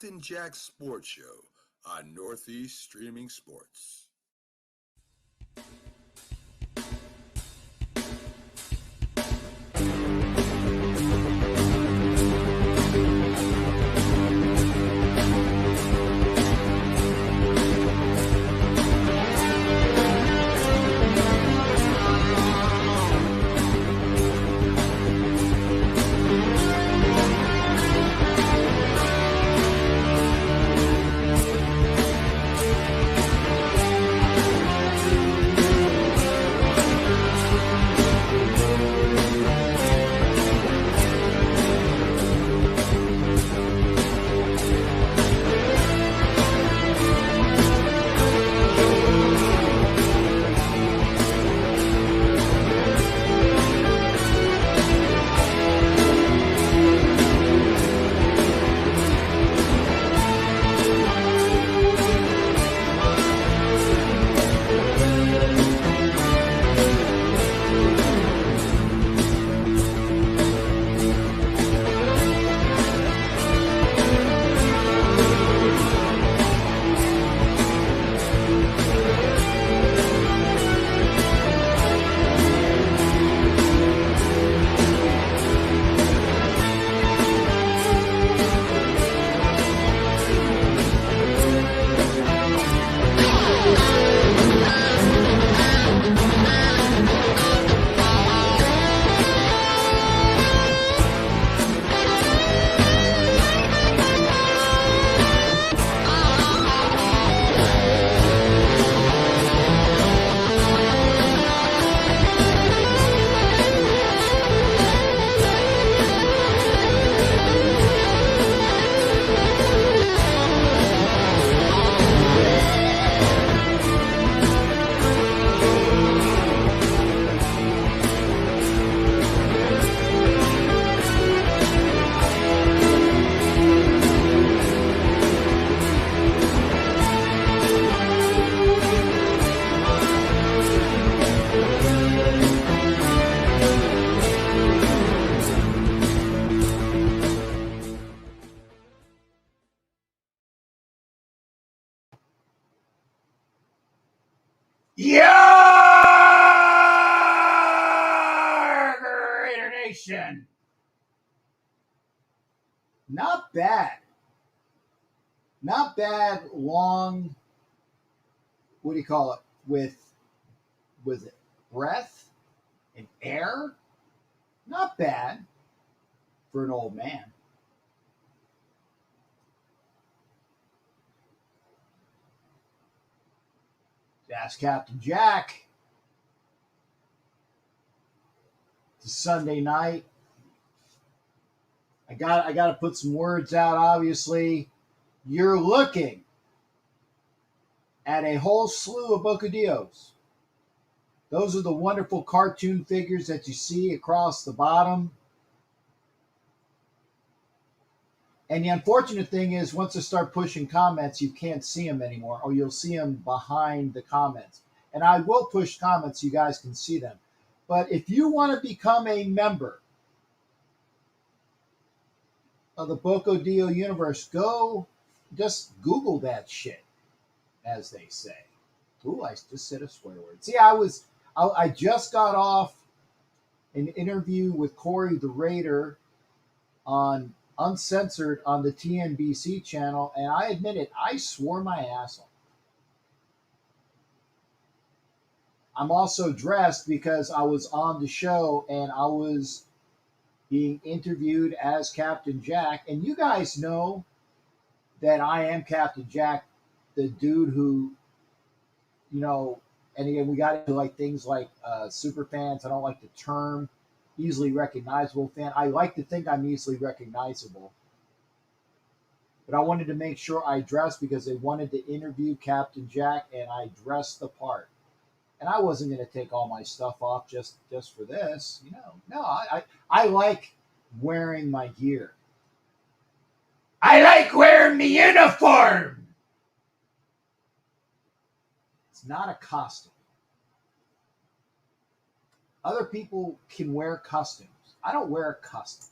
Captain Jack Sports Show on Northeast Streaming Sports. Not bad. Not bad long, what do you call it, with it, breath and air? Not bad for an old man. Ask Captain Jack. It's a Sunday night. I got to put some words out, obviously. You're looking at a whole slew of bocadillos. Those are the wonderful cartoon figures that you see across the bottom. And the unfortunate thing is, once I start pushing comments, you can't see them anymore, or you'll see them behind the comments. And I will push comments so you guys can see them. But if you want to become a member of the Bocadillo universe, go just Google that shit, as they say. Ooh, I just said a swear word. See, I just got off an interview with Corey the Raider on Uncensored on the TNBC channel, and I admit it, I swore my ass off. I'm also dressed because I was on the show and I was being interviewed as Captain Jack. And you guys know that I am Captain Jack, the dude who, you know, and again, we got into like things like super fans. I don't like the term easily recognizable fan. I like to think I'm easily recognizable. But I wanted to make sure I dressed because they wanted to interview Captain Jack, and I dressed the part. And I wasn't going to take all my stuff off just for this, you know. No, I like wearing my gear. I like wearing my uniform. It's not a costume. Other people can wear costumes. I don't wear a costume.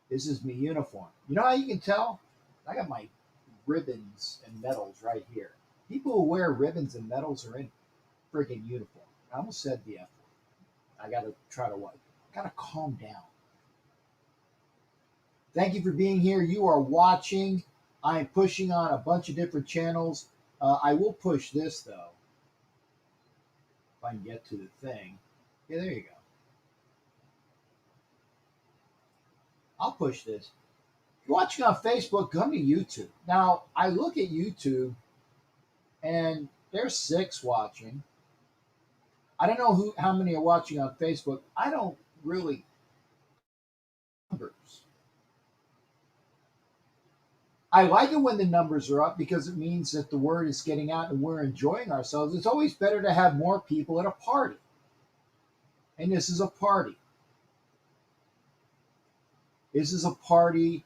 This is my uniform. You know how you can tell? I got my ribbons and medals right here. People who wear ribbons and medals are in friggin' uniform. I almost said the F word. I gotta try to what? I gotta calm down. Thank you for being here. You are watching. I'm pushing on a bunch of different channels. I will push this though. If I can get to the thing. Yeah, there you go. I'll push this. If you're watching on Facebook, come to YouTube. Now, I look at YouTube and there's 6 watching. I don't know how many are watching on Facebook. I don't really numbers. I like it when the numbers are up because it means that the word is getting out and we're enjoying ourselves. It's always better to have more people at a party. And this is a party. This is a party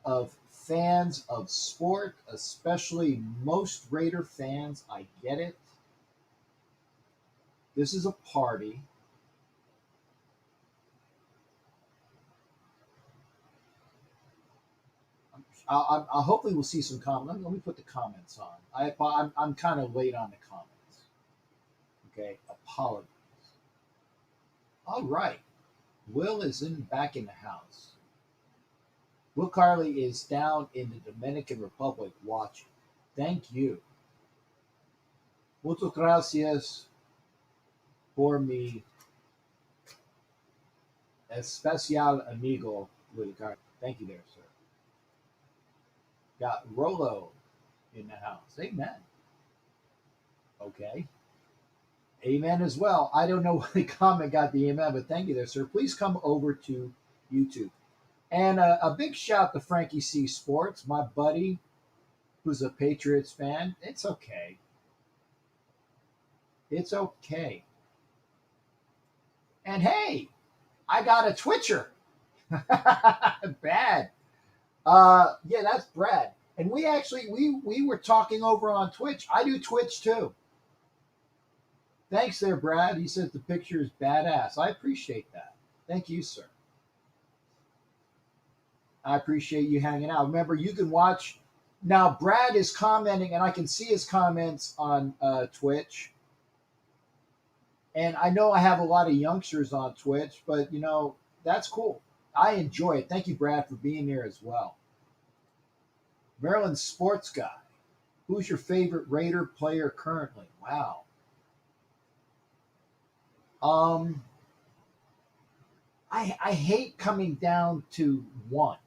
of fans of sport, especially most Raider fans. I get it. This is a party. I'll hopefully we'll see some comments. Let me put the comments on. I'm kind of late on the comments. Okay, apologies. All right, Will is back in the house. Will Carley is down in the Dominican Republic watching. Thank you. Muchas gracias por mi especial amigo, Will Carley. Thank you there, sir. Got Rolo in the house. Amen. Okay. Amen as well. I don't know what the comment got the amen, but thank you there, sir. Please come over to YouTube. And a big shout to Frankie C. Sports, my buddy who's a Patriots fan. It's okay. It's okay. And hey, I got a Twitcher. Bad. Yeah, that's Brad. And we actually we were talking over on Twitch. I do Twitch too. Thanks there, Brad. He says the picture is badass. I appreciate that. Thank you, sir. I appreciate you hanging out. Remember, you can watch. Now, Brad is commenting, and I can see his comments on Twitch. And I know I have a lot of youngsters on Twitch, but, you know, that's cool. I enjoy it. Thank you, Brad, for being here as well. Maryland sports guy. Who's your favorite Raider player currently? Wow. I hate coming down to one.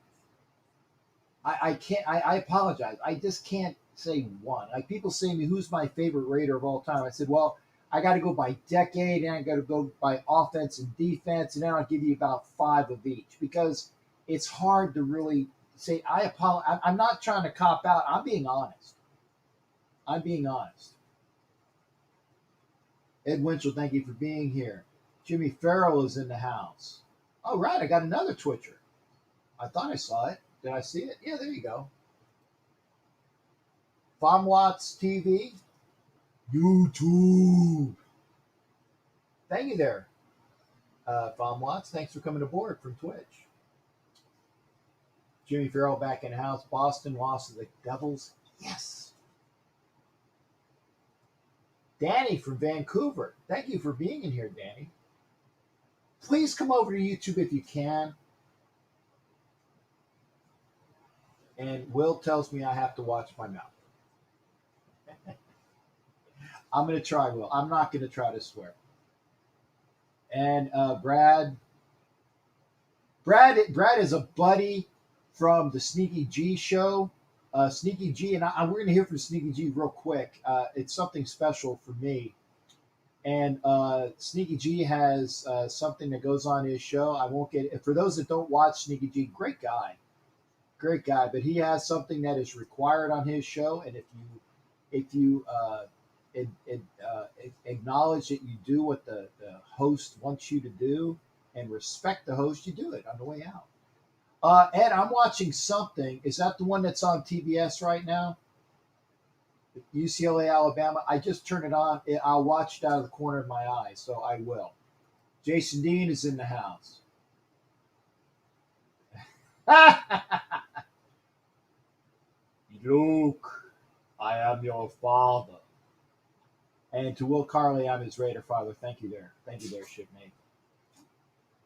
I can't. I apologize. I just can't say one. Like people say to me, who's my favorite Raider of all time? I said, well, I got to go by decade, and I got to go by offense and defense, and then I'll give you about 5 of each because it's hard to really say. I apologize. I'm not trying to cop out. I'm being honest. I'm being honest. Ed Winchell, thank you for being here. Jimmy Farrell is in the house. Oh, right. I got another Twitcher. I thought I saw it. Did I see it? Yeah, there you go. Famwatts TV. YouTube. Thank you there, Famwatts. Thanks for coming aboard from Twitch. Jimmy Farrell back in the house. Boston lost to the Devils. Yes. Danny from Vancouver. Thank you for being in here, Danny. Please come over to YouTube if you can. And Will tells me I have to watch my mouth. I'm going to try, Will. I'm not going to try to swear. And Brad is a buddy from the Sneaky G show. Sneaky G, and we're going to hear from Sneaky G real quick. It's something special for me. And Sneaky G has something that goes on his show. I won't get it. For those that don't watch Sneaky G, great guy. But he has something that is required on his show. And if you acknowledge that you do what the host wants you to do and respect the host, you do it on the way out. Ed, I'm watching something. Is that the one that's on TBS right now? UCLA, Alabama. I just turned it on. I'll watch it out of the corner of my eye, so I will. Jason Dean is in the house. Luke, I am your father. And to Will Carley, I'm his Raider father. Thank you there. Thank you there, shipmate.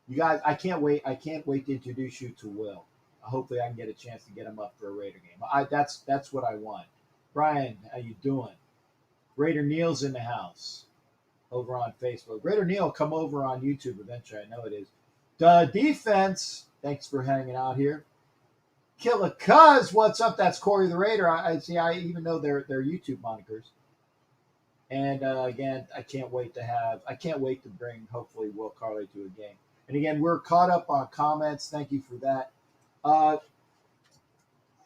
You guys, I can't wait. I can't wait to introduce you to Will. Hopefully, I can get a chance to get him up for a Raider game. That's what I want. Brian, how you doing? Raider Neil's in the house over on Facebook. Raider Neil, come over on YouTube eventually. I know it is. The defense. Thanks for hanging out here. Killer Cuz, what's up? That's Corey the Raider. I see. I even know their YouTube monikers. And again, I can't wait to bring hopefully Will Carley to a game. And again, we're caught up on comments. Thank you for that.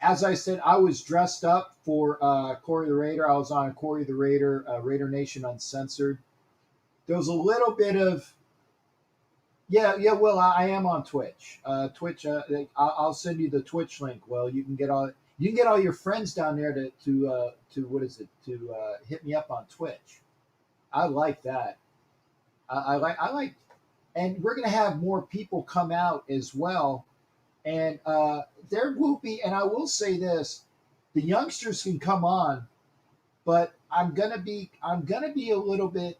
As I said, I was dressed up for Corey the Raider. I was on Corey the Raider, Raider Nation Uncensored. There was a little bit of, yeah. Will, I am on Twitch. Twitch. I'll send you the Twitch link. Well, you can get all your friends down there to hit me up on Twitch. I like that. I like, and we're gonna have more people come out as well. And there will be, and I will say this: the youngsters can come on, but I'm gonna be a little bit.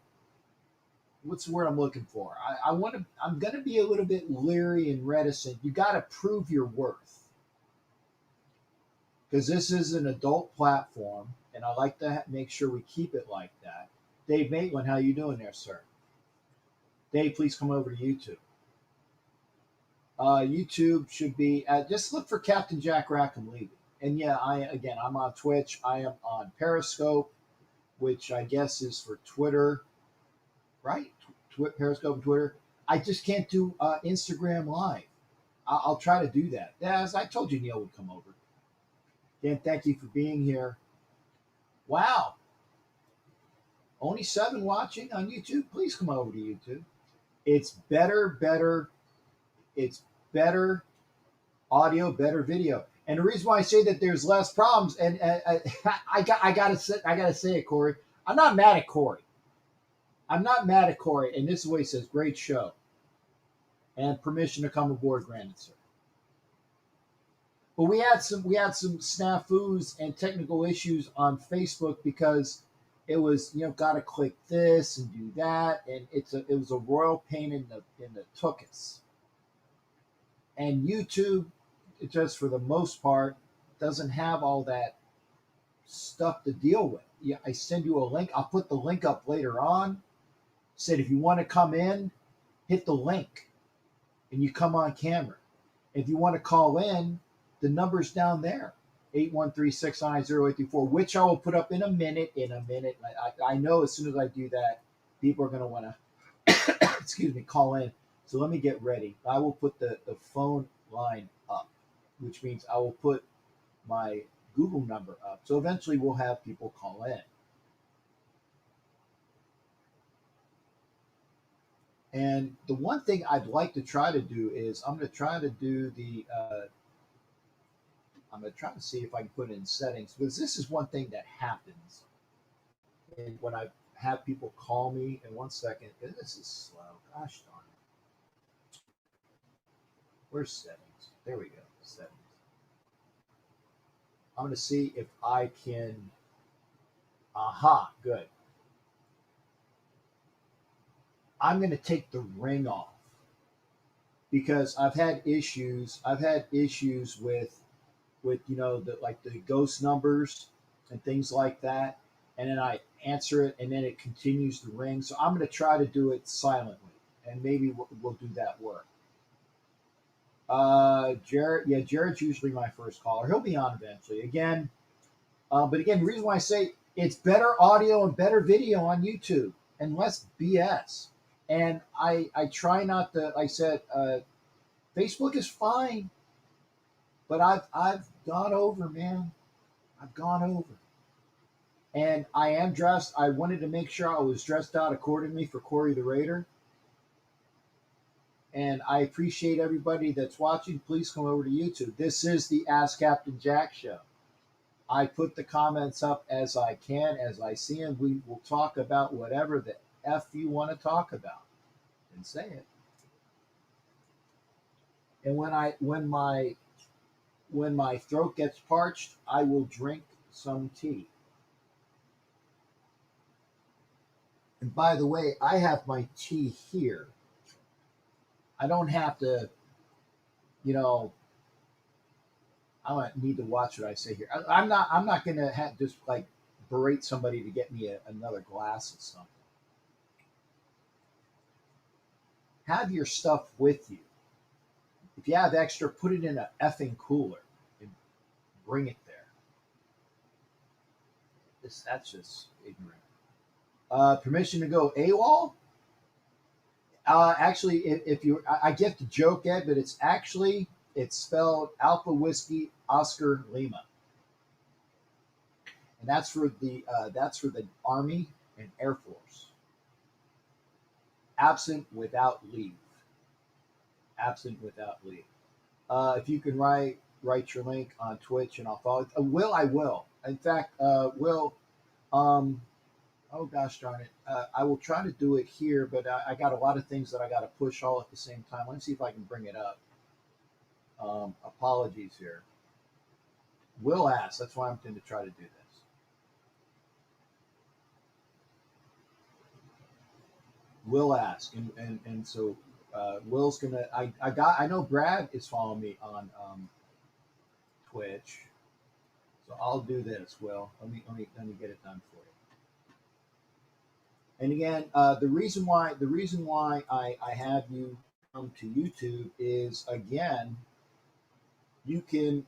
What's the word I'm looking for? I'm gonna be a little bit leery and reticent. You got to prove your worth, because this is an adult platform, and I like to make sure we keep it like that. Dave Maitland, how you doing there, sir? Dave, please come over to YouTube. YouTube should be just look for Captain Jack Rackham Levy. And yeah, I'm on Twitch. I am on Periscope, which I guess is for Twitter, right? Periscope and Twitter. I just can't do Instagram Live. I'll try to do that. As I told you, Neil would come over. Dan, thank you for being here. Wow. Only 7 watching on YouTube. Please come over to YouTube. It's better. It's better audio, better video. And the reason why I say that there's less problems, and I gotta say it, Corey. I'm not mad at Corey. And this is what he says: great show. And permission to come aboard, granted, sir. But we had some snafus and technical issues on Facebook because it was, gotta click this and do that, and it was a royal pain in the tuchus. And YouTube, just for the most part, doesn't have all that stuff to deal with. Yeah, I send you a link. I'll put the link up later on. Said if you want to come in, hit the link, and you come on camera. If you want to call in, the number's down there, 813-690-834, which I will put up in a minute. I know as soon as I do that, people are going to want to, call in. So let me get ready. I will put the phone line up, which means I will put my Google number up. So eventually we'll have people call in. And the one thing I'd like to try to do is I'm going to try to do I'm going to try to see if I can put it in settings, because this is one thing that happens. And when I have people call me, in 1 second, this is slow. Gosh darn it. Where's settings? There we go. Settings. I'm going to see if I can. Aha, good. I'm going to take the ring off because I've had issues. With the ghost numbers and things like that, and then I answer it, and then it continues to ring. So I'm going to try to do it silently, and maybe we'll do that work. Jared's usually my first caller. He'll be on eventually. But again, the reason why I say it's better audio and better video on YouTube and less BS. And I try not to. Like I said, Facebook is fine, but I've gone over, man. I've gone over. And I am dressed. I wanted to make sure I was dressed out accordingly for Corey the Raider. And I appreciate everybody that's watching. Please come over to YouTube. This is the Ask Captain Jack show. I put the comments up as I can, as I see them. We will talk about whatever the F you want to talk about. And say it. And when when my throat gets parched, I will drink some tea. And by the way, I have my tea here. I don't have to, you know, I don't need to watch what I say here. I'm not. I'm not gonna just like berate somebody to get me another glass of something. Have your stuff with you. If you have extra, put it in a effing cooler and bring it there. That's just ignorant. Permission to go AWOL? Actually, if you, I get the joke, Ed, but it's spelled Alpha Whiskey Oscar Lima, and that's for the Army and Air Force. Absent without leave. Absent without leave. If you can write your link on Twitch, and I'll follow. Will, I will. In fact, Will. Oh gosh darn it! I will try to do it here, but I got a lot of things that I got to push all at the same time. Let me see if I can bring it up. Apologies here. Will ask. That's why I'm going to try to do this. Will ask, and so Will's gonna. I know Brad is following me on Twitch, so I'll do this. Will, let me get it done for you. And again, the reason why I have you come to YouTube is, again, you can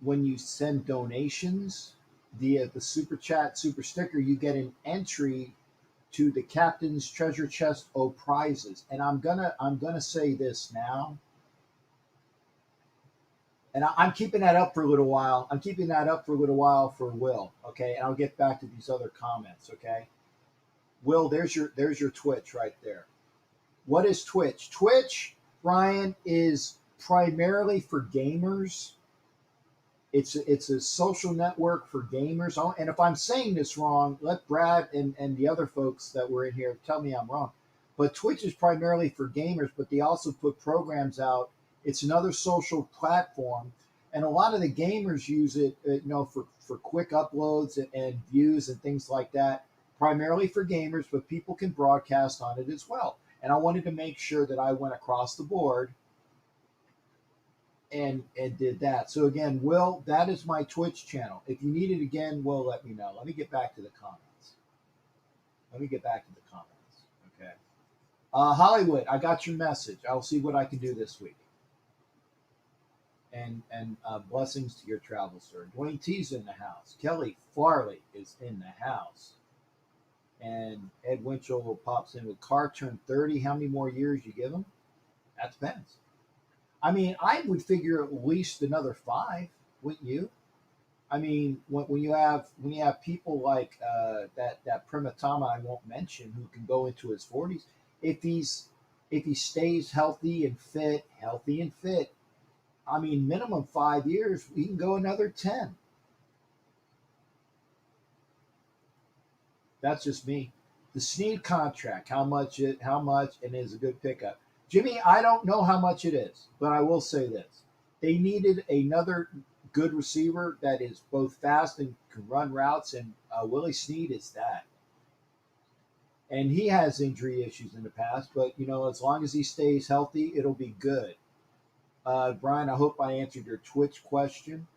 when you send donations via the super chat, super sticker, you get an entry to the Captain's Treasure Chest O prizes. And I'm gonna say this now. And I'm keeping that up for a little while. I'm keeping that up for a little while for Will, okay? And I'll get back to these other comments, okay? Will, there's your Twitch right there. What is Twitch? Twitch, Brian, is primarily for gamers. It's a social network for gamers. And if I'm saying this wrong, let Brad and the other folks that were in here tell me I'm wrong. But Twitch is primarily for gamers, but they also put programs out. It's another social platform, and a lot of the gamers use it, for quick uploads and views and things like that. Primarily for gamers, but people can broadcast on it as well. And I wanted to make sure that I went across the board and did that. So again, Will, that is my Twitch channel. If you need it again, Will, let me know. Let me get back to the comments. Okay. Hollywood, I got your message. I'll see what I can do this week. And blessings to your travel, sir. Dwayne T's in the house. Kelly Farley is in the house. And Ed Winchell pops in with Carr turned 30. How many more years you give him? That depends. I mean, I would figure at least another 5, wouldn't you? I mean, when you have people like that Primatama I won't mention, who can go into his 40s, if he stays healthy and fit, I mean, minimum 5 years, we can go another 10. That's just me. The Snead contract, how much, and is a good pickup. Jimmy, I don't know how much it is, but I will say this. They needed another good receiver that is both fast and can run routes, and Willie Snead is that. And he has injury issues in the past, but, as long as he stays healthy, it'll be good. Brian, I hope I answered your Twitch question.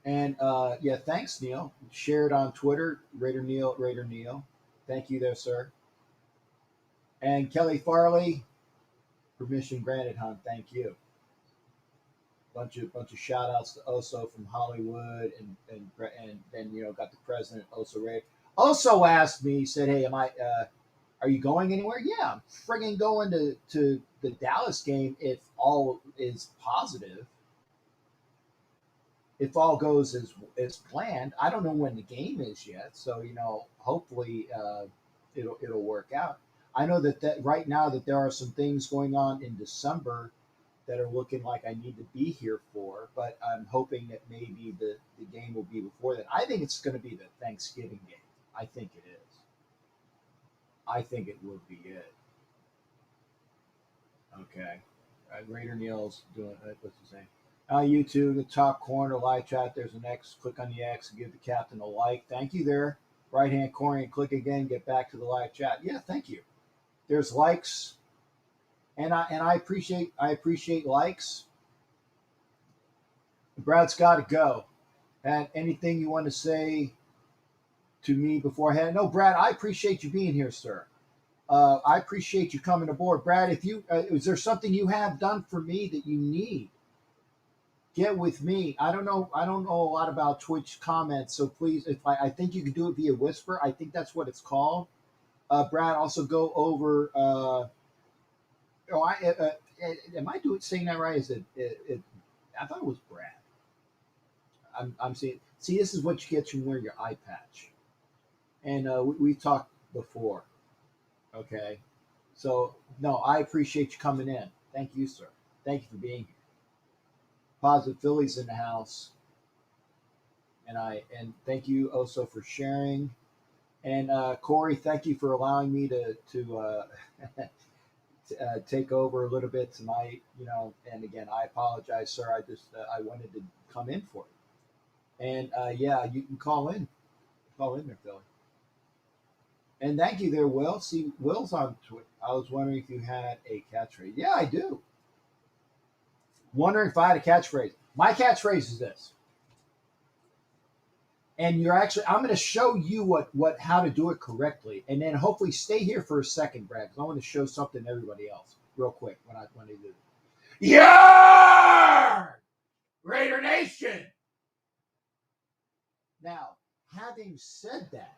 And yeah, thanks, Neil. Share it on Twitter, Raider Neil. Thank you there, sir. And Kelly Farley, permission granted, hon. Thank you. Bunch of shout outs to Oso from Hollywood, and then got the president Oso Ray. Oso asked me, he said, "Hey, are you going anywhere?" Yeah, I'm friggin' going to the Dallas game if all is positive. If all goes as planned. I don't know when the game is yet, so hopefully it'll work out. I know that right now that there are some things going on in December that are looking like I need to be here for, but I'm hoping that maybe the game will be before that. I think it's going to be the Thanksgiving game. I think it is. I think it would be it. Okay. Raider Neil's doing what's his name? YouTube, the top corner, live chat. There's an X. Click on the X and give the captain a like. Thank you there. Right hand corner and click again. Get back to the live chat. Yeah, thank you. There's likes, and I appreciate likes. Brad's got to go. And anything you want to say to me beforehand? No, Brad, I appreciate you being here, sir. I appreciate you coming aboard, Brad. If you is there something you have done for me that you need? Get with me. I don't know a lot about Twitch comments, so please, if I think you can do it via whisper. I think that's what it's called. Brad, also go over. Am I saying that right? Is it? I thought it was Brad. I'm seeing. See, this is what you get from wearing your eye patch, and we've talked before. Okay, so no, I appreciate you coming in. Thank you, sir. Thank you for being here. Positive Phillies in the house, and thank you also for sharing. And Corey, thank you for allowing me to take over a little bit tonight. And again, I apologize, sir. I wanted to come in for it. And yeah, you can call in there, Philly. And thank you there, Will. See, Will's on Twitter. I was wondering if you had a catchphrase. Yeah, I do. Wondering if I had a catchphrase. My catchphrase is this. And I'm going to show you how to do it correctly. And then hopefully stay here for a second, Brad, because I want to show something to everybody else real quick when I do it. Yeah! Raider Nation! Now, having said that,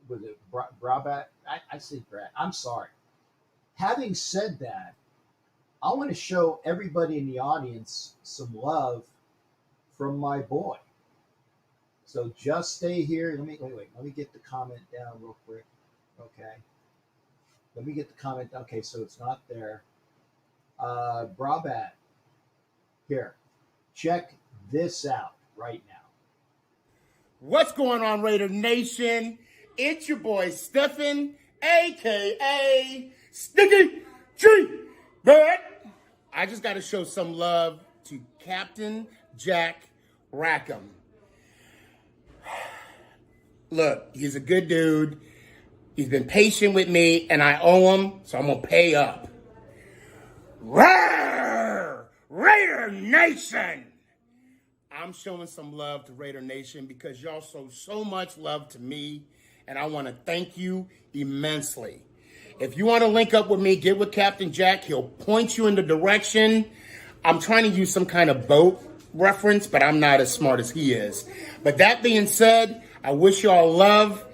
was it Brabat? I said Brad. I'm sorry. Having said that, I want to show everybody in the audience some love from my boy. So just stay here. Let me get the comment down real quick. Okay. Let me get the comment. Okay, so it's not there. Brabat. Here. Check this out right now. What's going on, Raider Nation? It's your boy Stephen, a.k.a. SneakyGMan. I just got to show some love to Captain Jack Rackham. Look, he's a good dude. He's been patient with me, and I owe him, so I'm going to pay up. Rawr! Raider Nation! I'm showing some love to Raider Nation because y'all show so much love to me, and I want to thank you immensely. If you want to link up with me, get with Captain Jack. He'll point you in the direction. I'm trying to use some kind of boat reference, but I'm not as smart as he is. But that being said, I wish y'all love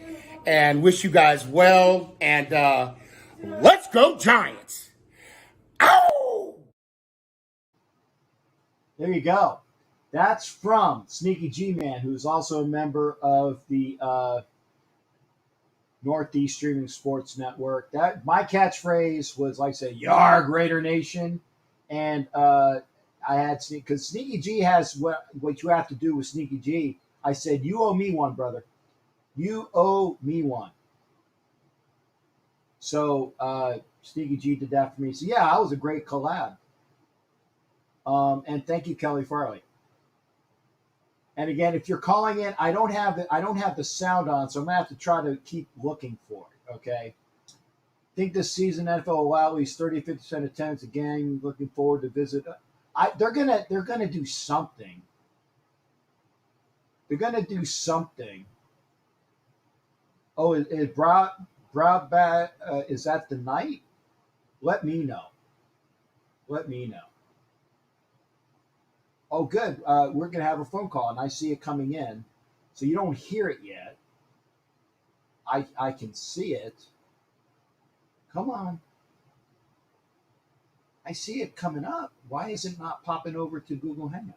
and wish you guys well. And let's go Giants. Ow! There you go. That's from SneakyGMan, who's also a member of the Northeast Streaming Sports Network. That my catchphrase was, like I said, "Yarg Raider Nation," and I had because Sneaky G has what you have to do with Sneaky G. I said, "You owe me one, brother. You owe me one." So Sneaky G did that for me. So yeah, that was a great collab. And thank you, Kelly Farley. And again, if you're calling in, I don't have the sound on, so I'm gonna have to try to keep looking for it. Okay. I think this season NFL will allow at least 30-50% attendance again. Looking forward to visit. They're gonna do something. They're gonna do something. Oh, is Brabat? Is that the night? Let me know. Let me know. Oh, good. We're going to have a phone call, and I see it coming in. So you don't hear it yet. I can see it. Come on. I see it coming up. Why is it not popping over to Google Hangouts?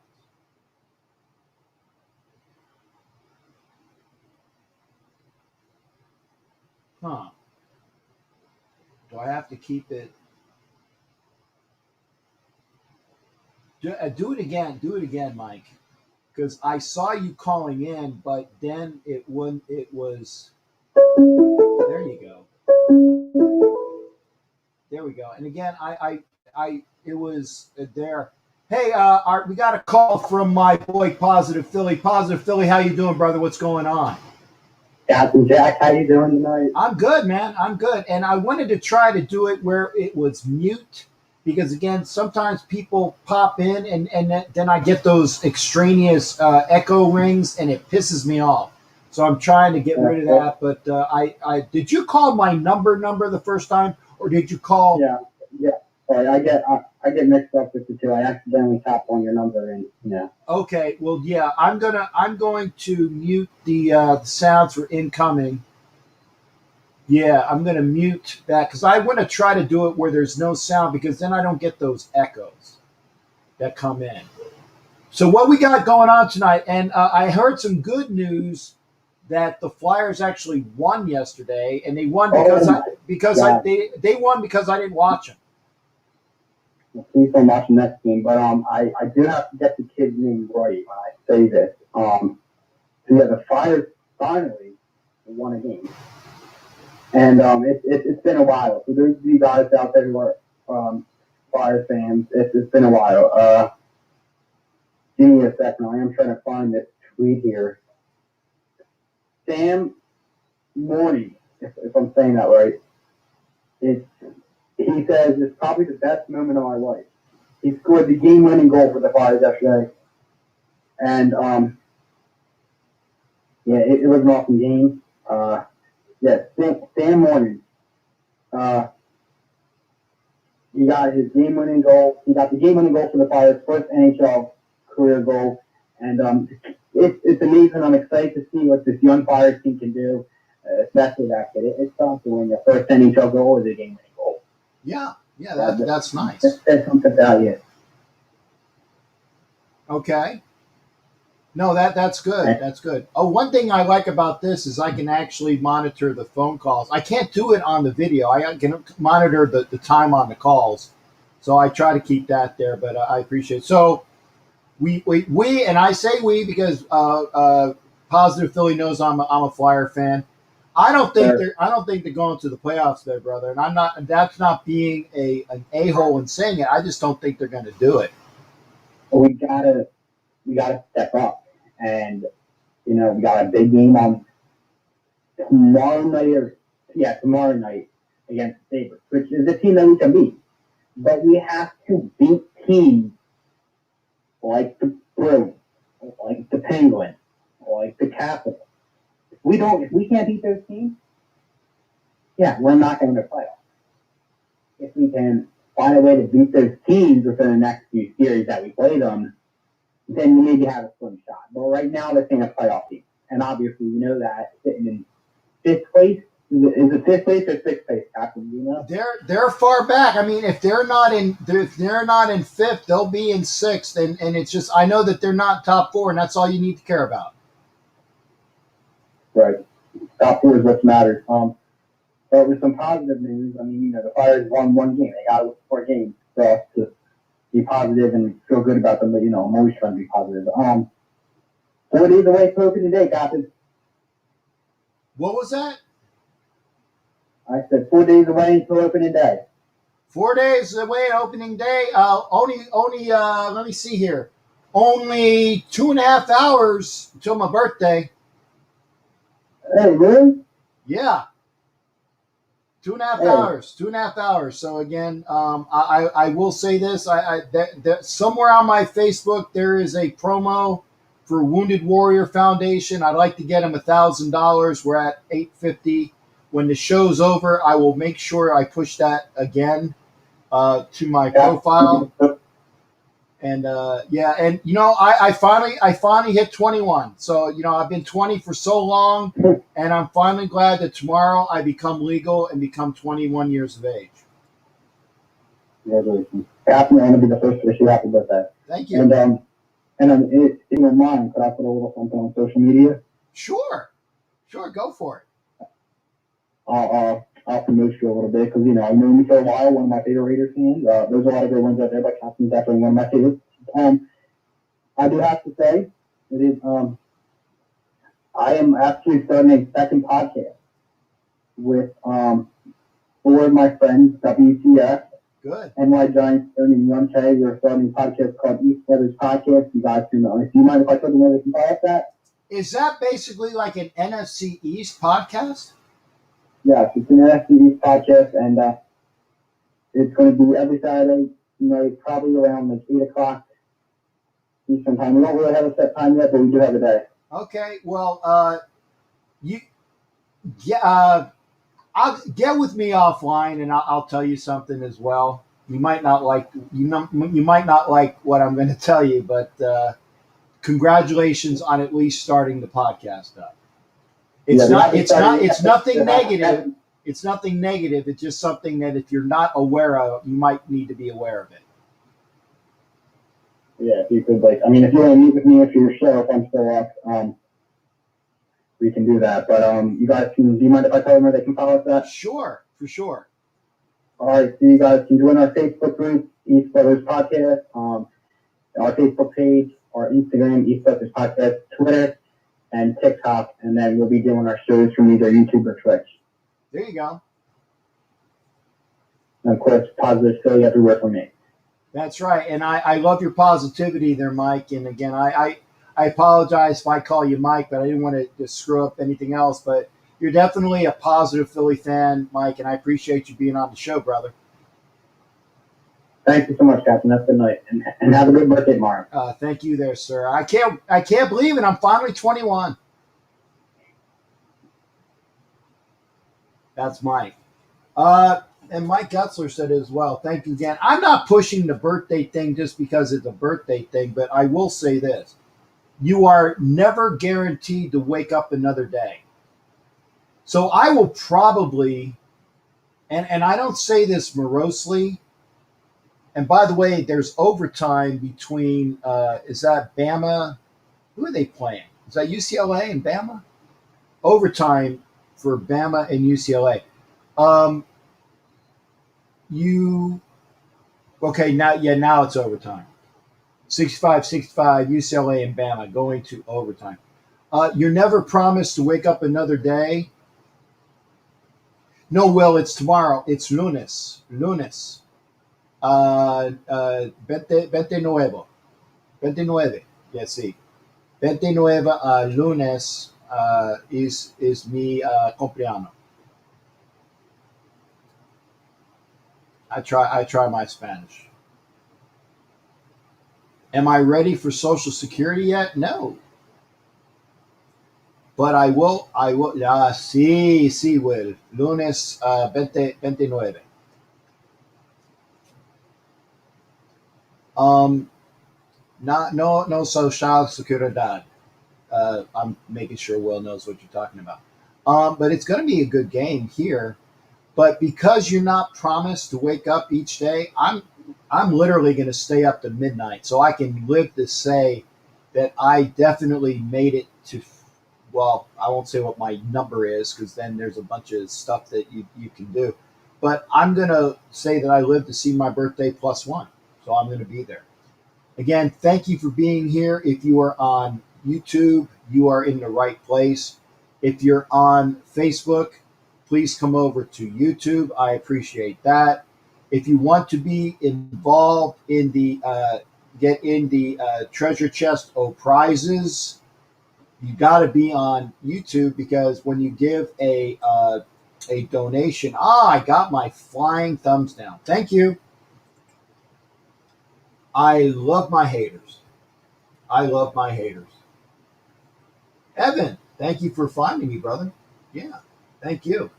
Huh. Do I have to keep it? Do it again. Do it again, Mike. because I saw you calling in, but then it wouldn't. It was there. You go. There we go. And again, it was there. Hey, Art, we got a call from my boy Positive Philly. Positive Philly, how you doing, brother? What's going on? Captain Jack, how you doing tonight? I'm good, man. I'm good. And I wanted to try to do it where it was mute because, again, sometimes people pop in and then I get those extraneous echo rings and it pisses me off. So I'm trying to get rid of that. But I did you call my number the first time, or did you call? Yeah. Sorry, I get mixed up with the two. I accidentally tapped on your number and yeah. Okay, well, yeah, I'm going to mute the sounds for incoming. Yeah, I'm going to mute that because I want to try to do it where there's no sound because then I don't get those echoes that come in. So what we got going on tonight, and I heard some good news that the Flyers actually won yesterday, and they won because they won because I didn't watch them. Please don't watch the next game, but I do have to get the kid's name right when I say this. So yeah, the Flyers finally won a game, and it's been a while. So those of you guys out there who are Flyers fans, it's been a while. Give me a second. I am trying to find this tweet here. Sam Morney, if I'm saying that right, he says it's probably the best moment of my life. He scored the game-winning goal for the Flyers yesterday, and it was an awesome game. Sam Morning, he got his game-winning goal. He got the game-winning goal for the Flyers' first NHL career goal, and it's amazing. I'm excited to see what this young Flyers team can do, especially that kid. It's tough to win your first NHL goal with a game-winning goal. Yeah, that's nice. That's something about you. Okay. No, that's good. That's good. Oh, one thing I like about this is I can actually monitor the phone calls. I can't do it on the video. I can monitor the time on the calls. So I try to keep that there, but I appreciate it. So we and I say we because Positive Philly knows I'm a Flyer fan. I don't think they're going to the playoffs there, brother. And I'm not. And that's not being an a-hole in saying it. I just don't think they're going to do it. Well, we gotta step up, and we got a big game on tomorrow night against the Sabres, which is a team that we can beat. But we have to beat teams like the Bruins, like the Penguins, like the Capitals. If we can't beat those teams, we're not going to play playoffs. If we can find a way to beat those teams within the next few series that we play them, then you maybe have a slim shot. But right now, they're saying a playoff team. And obviously, you know that sitting in fifth place. Is it fifth place or sixth place, Captain? Do you know? They're far back. I mean, if they're not in fifth, they'll be in sixth. And it's just I know that they're not top four, and that's all you need to care about. Right. Top four is what matters. But with some positive news, I mean, the Flyers won one game. They got to win 4 games for us to be positive and feel good about them. But, I'm always trying to be positive. 4 days away from opening day, Captain. What was that? I said 4 days away until opening day. 4 days away opening day. Only. Let me see here. Only 2.5 hours until my birthday. Hey, really? Yeah. 2.5 hours. 2.5 hours. So again, I will say this. Somewhere on my Facebook there is a promo for Wounded Warrior Foundation. I'd like to get them $1,000. We're at $850. When the show's over, I will make sure I push that again to my profile. And I finally hit 21. So I've been 20 for so long, and I'm finally glad that tomorrow I become legal and become 21 years of age. Congratulations, Captain! I want to be the first to wish you happy birthday. Thank you. And if you don't mind, could I put a little something on social media? Sure, go for it. I'll promote you a little bit because I've known you for a while. One of my favorite Raiders fans. There's a lot of good ones out there, but Captain's definitely one of my favorites. I do have to say, It is. I am actually starting a second podcast with four of my friends, WTF, Good. NY Giants, and 1K. We're starting a podcast called East Brothers Podcast. You guys can, if you mind if I tell them where they can follow that? Is that basically like an NFC East podcast? Yes, it's an NFC East podcast, and it's going to be every Saturday, probably around like 8 o'clock Eastern time. We don't really have a set time yet, but we do have a day. Okay. Well, I'll get with me offline, and I'll tell you something as well. You might not like you might not like what I'm going to tell you, but congratulations on at least starting the podcast up. It's nothing negative. It's nothing negative. It's just something that if you're not aware of, you might need to be aware of it. Yeah, if you could, if you want to meet with me after your show, if I'm still up, we can do that. But you guys do you mind if I tell them where they can follow us at? Sure, for sure. All right, so you guys can join our Facebook group, East Brothers Podcast, our Facebook page, our Instagram, East Brothers Podcast, Twitter, and TikTok, and then we'll be doing our shows from either YouTube or Twitch. There you go. And of course, positive Philly everywhere for me. That's right, and I love your positivity there, Mike. And again, I apologize if I call you Mike, but I didn't want to just screw up anything else. But you're definitely a positive Philly fan, Mike, and I appreciate you being on the show, brother. Thank you so much, Captain. That's good night, and have a good birthday tomorrow. Thank you there, sir. I can't believe it. I'm finally 21. That's Mike. And Mike Gutzler said it as well. Thank you again. I'm not pushing the birthday thing just because it's a birthday thing, but I will say this. You are never guaranteed to wake up another day. So I will probably, and I don't say this morosely, and by the way, there's overtime between, is that Bama? Who are they playing? Is that UCLA and Bama? Overtime for Bama and UCLA. Now it's overtime. 65-65, UCLA and Bama going to overtime. You're never promised to wake up another day. No, Will, it's tomorrow. It's lunes. Lunes. 29. 29. Yes, see. 29 lunes is mi cumpleaños. I try my Spanish. Am I ready for Social Security yet? No. But I will. Sí, Will. Lunes 29. No Social Security. I'm making sure Will knows what you're talking about. But it's going to be a good game here. But because you're not promised to wake up each day, I'm literally going to stay up to midnight so I can live to say that I definitely made it to, well, I won't say what my number is because then there's a bunch of stuff that you can do. But I'm going to say that I lived to see my birthday +1. So I'm going to be there. Again, thank you for being here. If you are on YouTube, you are in the right place. If you're on Facebook, please come over to YouTube. I appreciate that. If you want to be involved in the get in the treasure chest of prizes, you got to be on YouTube because when you give a donation, I got my flying thumbs down. Thank you. I love my haters. I love my haters. Evan, thank you for finding me, brother. Yeah, thank you.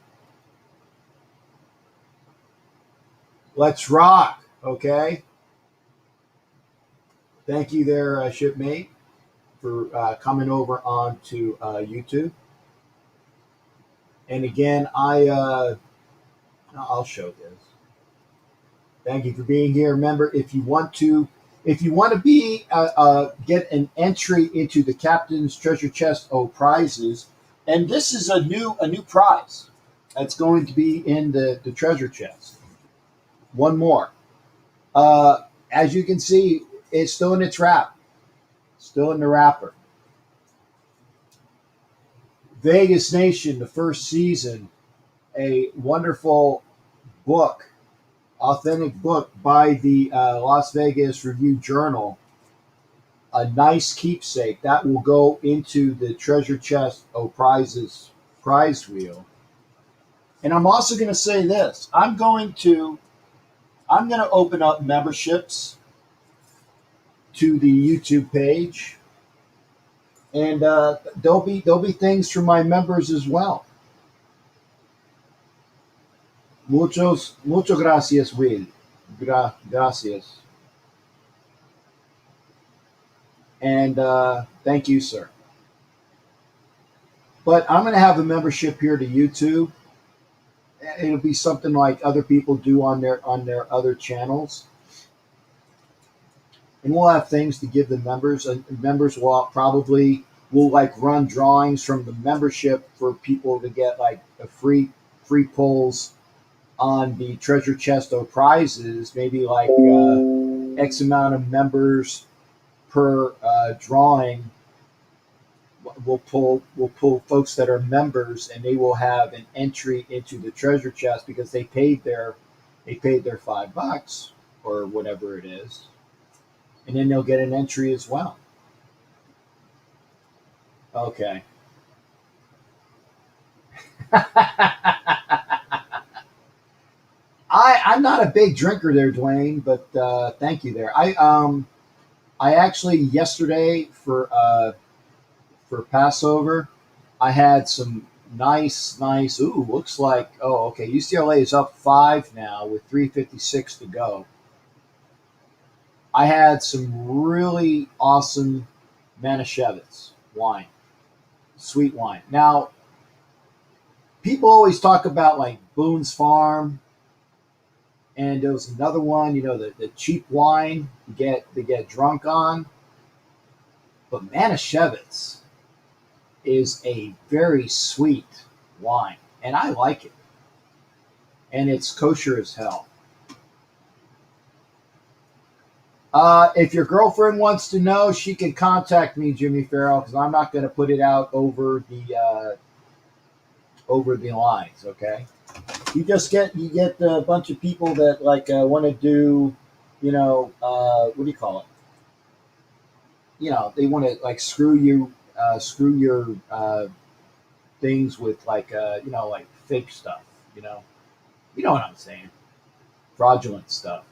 Let's rock, okay? Thank you there, shipmate, for coming over onto YouTube. And again, I'll show this. Thank you for being here. Remember, if you want to be get an entry into the Captain's Treasure Chest of Prizes, and this is a new prize that's going to be in the treasure chest. One more. As you can see, it's still in its wrap. Still in the wrapper. Vegas Nation, the first season, a wonderful book, authentic book by the Las Vegas Review-Journal, a nice keepsake that will go into the treasure chest of prizes prize wheel. And I'm also going to say this: I'm going to open up memberships to the YouTube page, and there'll be things for my members as well. Muchas gracias, Will. Gracias. And thank you, sir. But I'm going to have a membership here to YouTube. It'll be something like other people do on their other channels. And we'll have things to give the members. And members will like run drawings from the membership for people to get like a free pulls on the treasure chest of prizes. Maybe like X amount of members per drawing. We'll pull folks that are members, and they will have an entry into the treasure chest because they paid their $5 or whatever it is, and then they'll get an entry as well. Okay. I'm not a big drinker there, Dwayne, but thank you there. I actually yesterday for Passover, I had some nice. Ooh, looks like. Oh, okay. UCLA is up 5 now with 3:56 to go. I had some really awesome Manischewitz wine, sweet wine. Now, people always talk about like Boone's Farm, and there was another one, the cheap wine to get drunk on. But Manischewitz is a very sweet wine, and I like it. And it's kosher as hell. If your girlfriend wants to know, she can contact me, Jimmy Farrell, because I'm not going to put it out over the lines. Okay, you get a bunch of people that like want to do, what do you call it? They want to like screw your things with like like fake stuff. You know what I'm saying? Fraudulent stuff.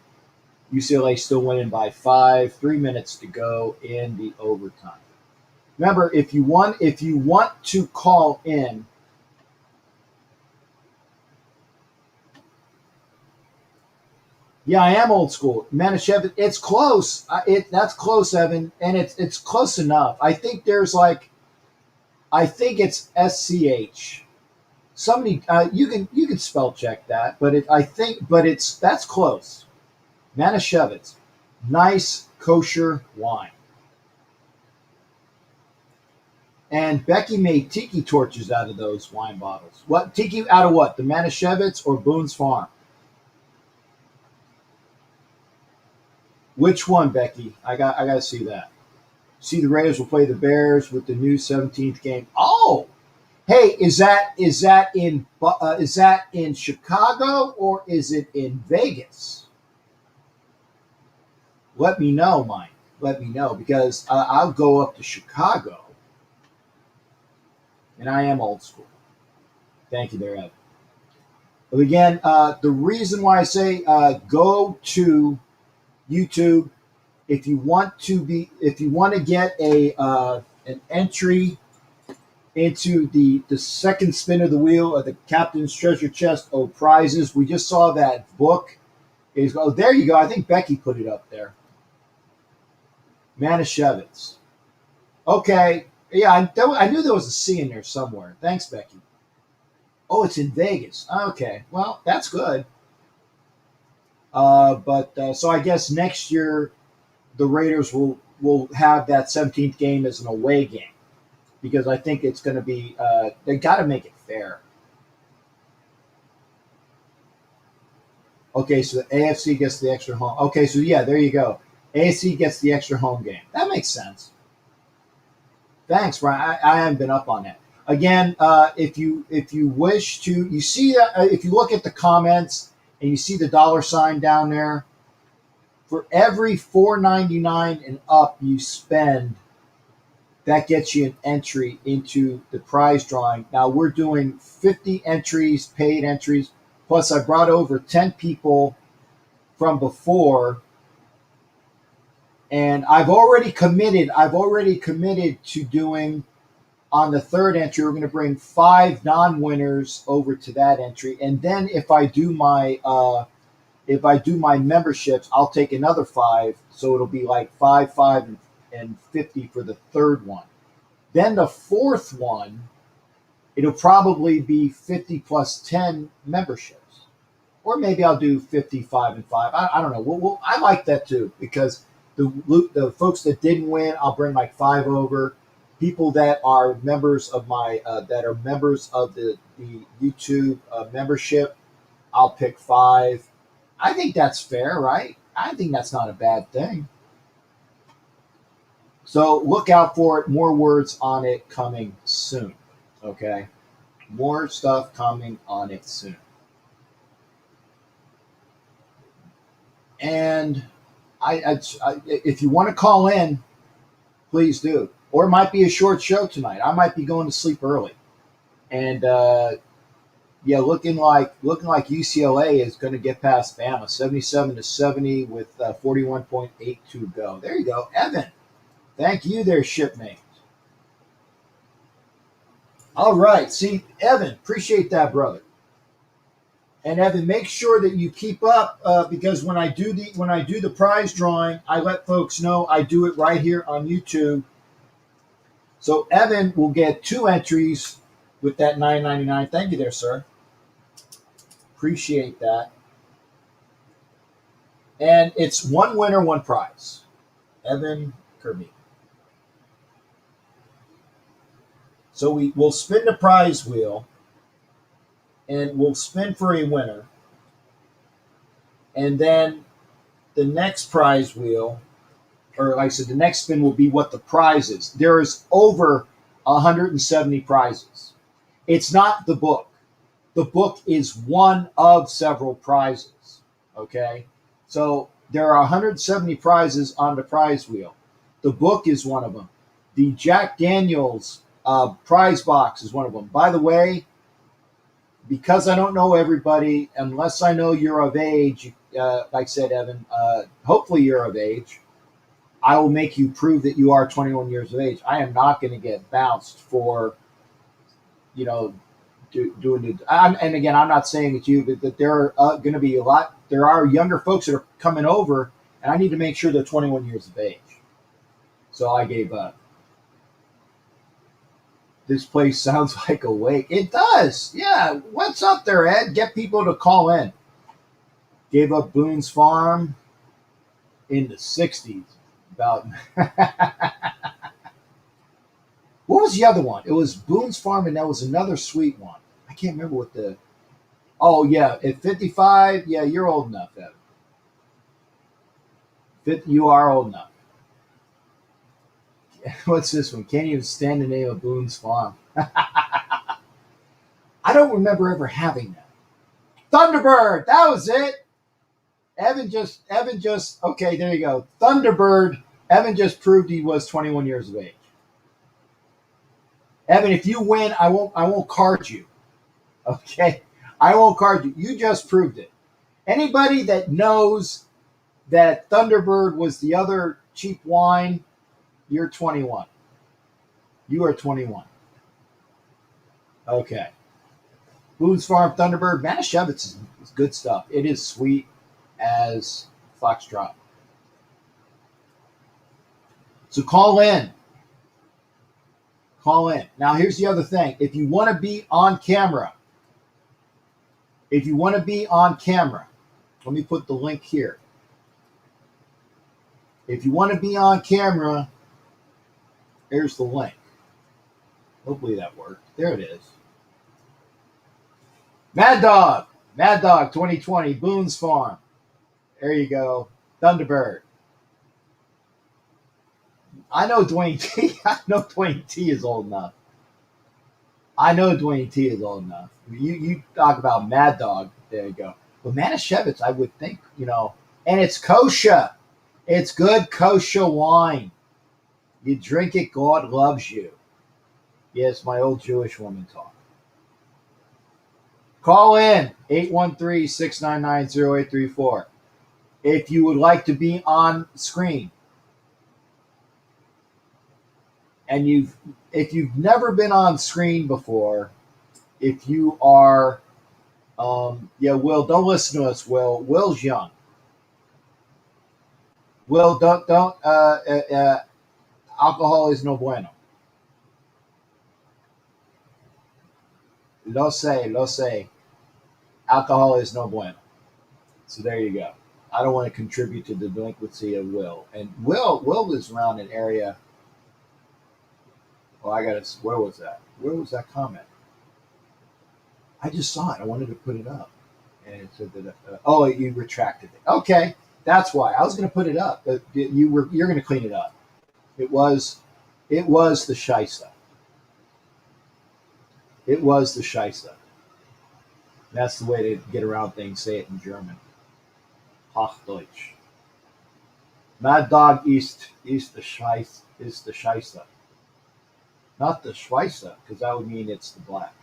UCLA still winning by 5, 3 minutes to go in the overtime. Remember, if you want to call in, yeah, I am old school. Manischewitz, it's close. That's close, Evan, and it's close enough. I think it's SCH. Somebody, you can spell check that, but that's close. Manischewitz, nice kosher wine. And Becky made tiki torches out of those wine bottles. What tiki out of what? The Manischewitz or Boone's Farm? Which one, Becky? I got to see that. See, the Raiders will play the Bears with the new 17th game. Oh, hey, is that in Chicago or is it in Vegas? Let me know, Mike. Let me know, because I'll go up to Chicago, and I am old school. Thank you there, Evan. But again, the reason why I say go to YouTube if you want to get an entry into the second spin of the wheel of the Captain's Treasure Chest of Prizes. We just saw that book. There you go. I think Becky put it up there. Manischewitz. Okay. Yeah, I knew there was a C in there somewhere. Thanks, Becky. Oh, it's in Vegas. Okay. Well, that's good. So I guess next year the Raiders will have that 17th game as an away game, because I think it's going to be they got to make it fair. Okay, so the AFC gets the extra home. Okay, so yeah, there you go. AFC gets the extra home game. That makes sense. Thanks, Brian. I haven't been up on that. Again, if you wish to, you see if you look at the comments and you see the $ down there, for every $4.99 and up you spend, that gets you an entry into the prize drawing. Now we're doing 50 entries, paid entries, plus I brought over 10 people from before, and I've already committed to doing, on the third entry, we're going to bring 5 non-winners over to that entry, and then if I do my memberships, I'll take another 5, so it'll be like 5, 5, and 50 for the third one. Then the fourth one, it'll probably be 50 plus 10 memberships, or maybe I'll do 55 and 5. I don't know. I like that too, because the folks that didn't win, I'll bring like 5 over. People that are members of my the YouTube membership, I'll pick 5. I think that's fair, right? I think that's not a bad thing. So look out for it. More words on it coming soon. Okay, more stuff coming on it soon. And I if you want to call in, please do. Or it might be a short show tonight. I might be going to sleep early. And yeah, looking like UCLA is going to get past Bama, 77-70 with 41.8 to go. There you go, Evan. Thank you, there, shipmate. All right, see, Evan, appreciate that, brother. And Evan, make sure that you keep up because when I do the prize drawing, I let folks know I do it right here on YouTube. So Evan will get 2 entries with that $9.99. Thank you there, sir. Appreciate that. And it's 1 winner, 1 prize. Evan Kirby. So we'll spin the prize wheel, and we'll spin for a winner. And then the next prize wheel, or like I said, the next spin will be what the prize is. There is over 170 prizes. It's not the book. The book is one of several prizes. Okay? So there are 170 prizes on the prize wheel. The book is one of them. The Jack Daniels prize box is one of them. By the way, because I don't know everybody, unless I know you're of age, like I said, Evan, hopefully you're of age, I will make you prove that you are 21 years of age. I am not going to get bounced for, doing it. And again, I'm not saying it's you, but that there are going to be there are younger folks that are coming over, and I need to make sure they're 21 years of age. So I gave up. This place sounds like a wake. It does. Yeah. What's up there, Ed? Get people to call in. Gave up Boone's Farm in the 60s. About what was the other one? It was Boone's Farm, and that was another sweet one. I can't remember what the. Oh yeah, at 55. Yeah, you're old enough, Evan. You are old enough. What's this one? Can't even stand the name of Boone's Farm. I don't remember ever having that. Thunderbird. That was it. Evan just, okay, there you go. Thunderbird. Evan just proved he was 21 years of age. Evan, if you win, I won't card you. Okay? I won't card you. You just proved it. Anybody that knows that Thunderbird was the other cheap wine, you're 21. You are 21. Okay. Boone's Farm Thunderbird. Manischewitz is good stuff. It is sweet as foxtrot. So call in. Call in. Now, here's the other thing. If you want to be on camera, let me put the link here. If you want to be on camera, here's the link. Hopefully that worked. There it is. Mad Dog 2020, Boone's Farm. There you go. Thunderbird. I know Dwayne T. I know Dwayne T is old enough. I know Dwayne T is old enough. You talk about Mad Dog. There you go. But Manischewitz, I would think, and it's kosher. It's good kosher wine. You drink it, God loves you. Yes, my old Jewish woman talk. Call in 813-699-0834 if you would like to be on screen. And if you've never been on screen before, if you are Will, don't listen to us, Will. Will's young. Will, don't alcohol is no bueno. Lo sé. Alcohol is no bueno. So there you go. I don't want to contribute to the delinquency of Will. And Will was around an area. Well, where was that? Where was that comment? I just saw it. I wanted to put it up. And it said that, you retracted it. Okay. That's why. I was going to put it up, but you're going to clean it up. It was the Scheisse. It was the Scheisse. That's the way to get around things. Say it in German. Hochdeutsch. Mad Dog ist the Scheiße. Is the Scheisse. Not the Schweisse, because that would mean it's the black.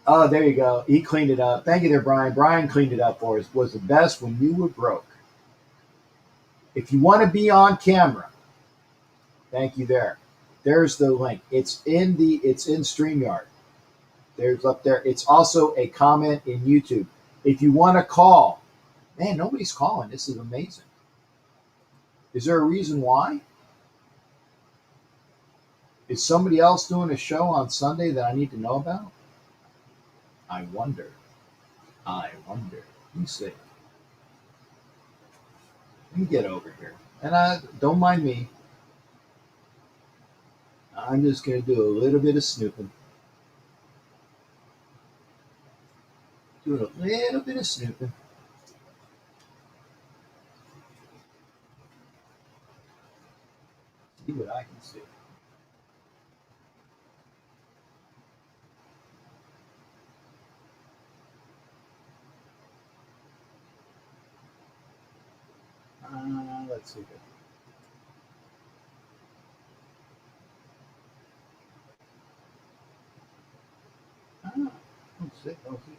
Oh, there you go. He cleaned it up. Thank you there, Brian. Brian cleaned it up for us. Was the best when you were broke. If you want to be on camera, thank you there. There's the link. It's in StreamYard. There's up there. It's also a comment in YouTube. If you want to call, man, nobody's calling. This is amazing. Is there a reason why? Is somebody else doing a show on Sunday that I need to know about? I wonder. You see. Let me get over here. And don't mind me. I'm just going to do a little bit of snooping. See what I can see. Let's see here.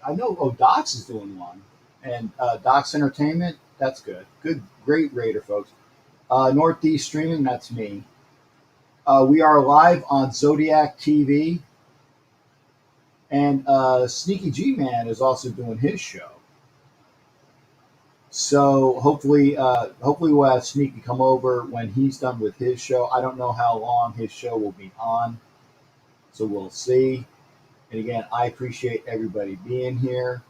I know. Docs is doing one, and Docs Entertainment. That's good. Great Raider folks. Northeast Streaming. That's me. We are live on Zodiac TV, and SneakyGMan is also doing his show. So hopefully we'll have Sneaky come over when he's done with his show. I don't know how long his show will be on, so we'll see. And again, I appreciate everybody being here,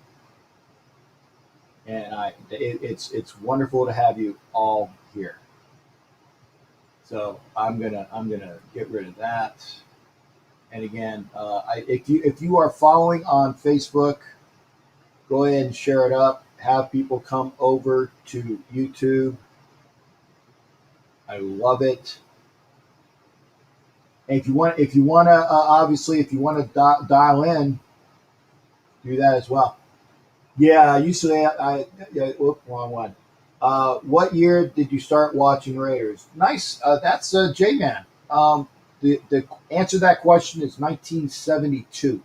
and it's wonderful to have you all here. So I'm gonna get rid of that. And again, if you are following on Facebook, go ahead and share it up. Have people come over to YouTube. I love it. And if you want to, obviously, if you want to dial in, do that as well. Yeah, usually wrong one. What year did you start watching Raiders? Nice. That's J-Man. The answer to that question is 1972.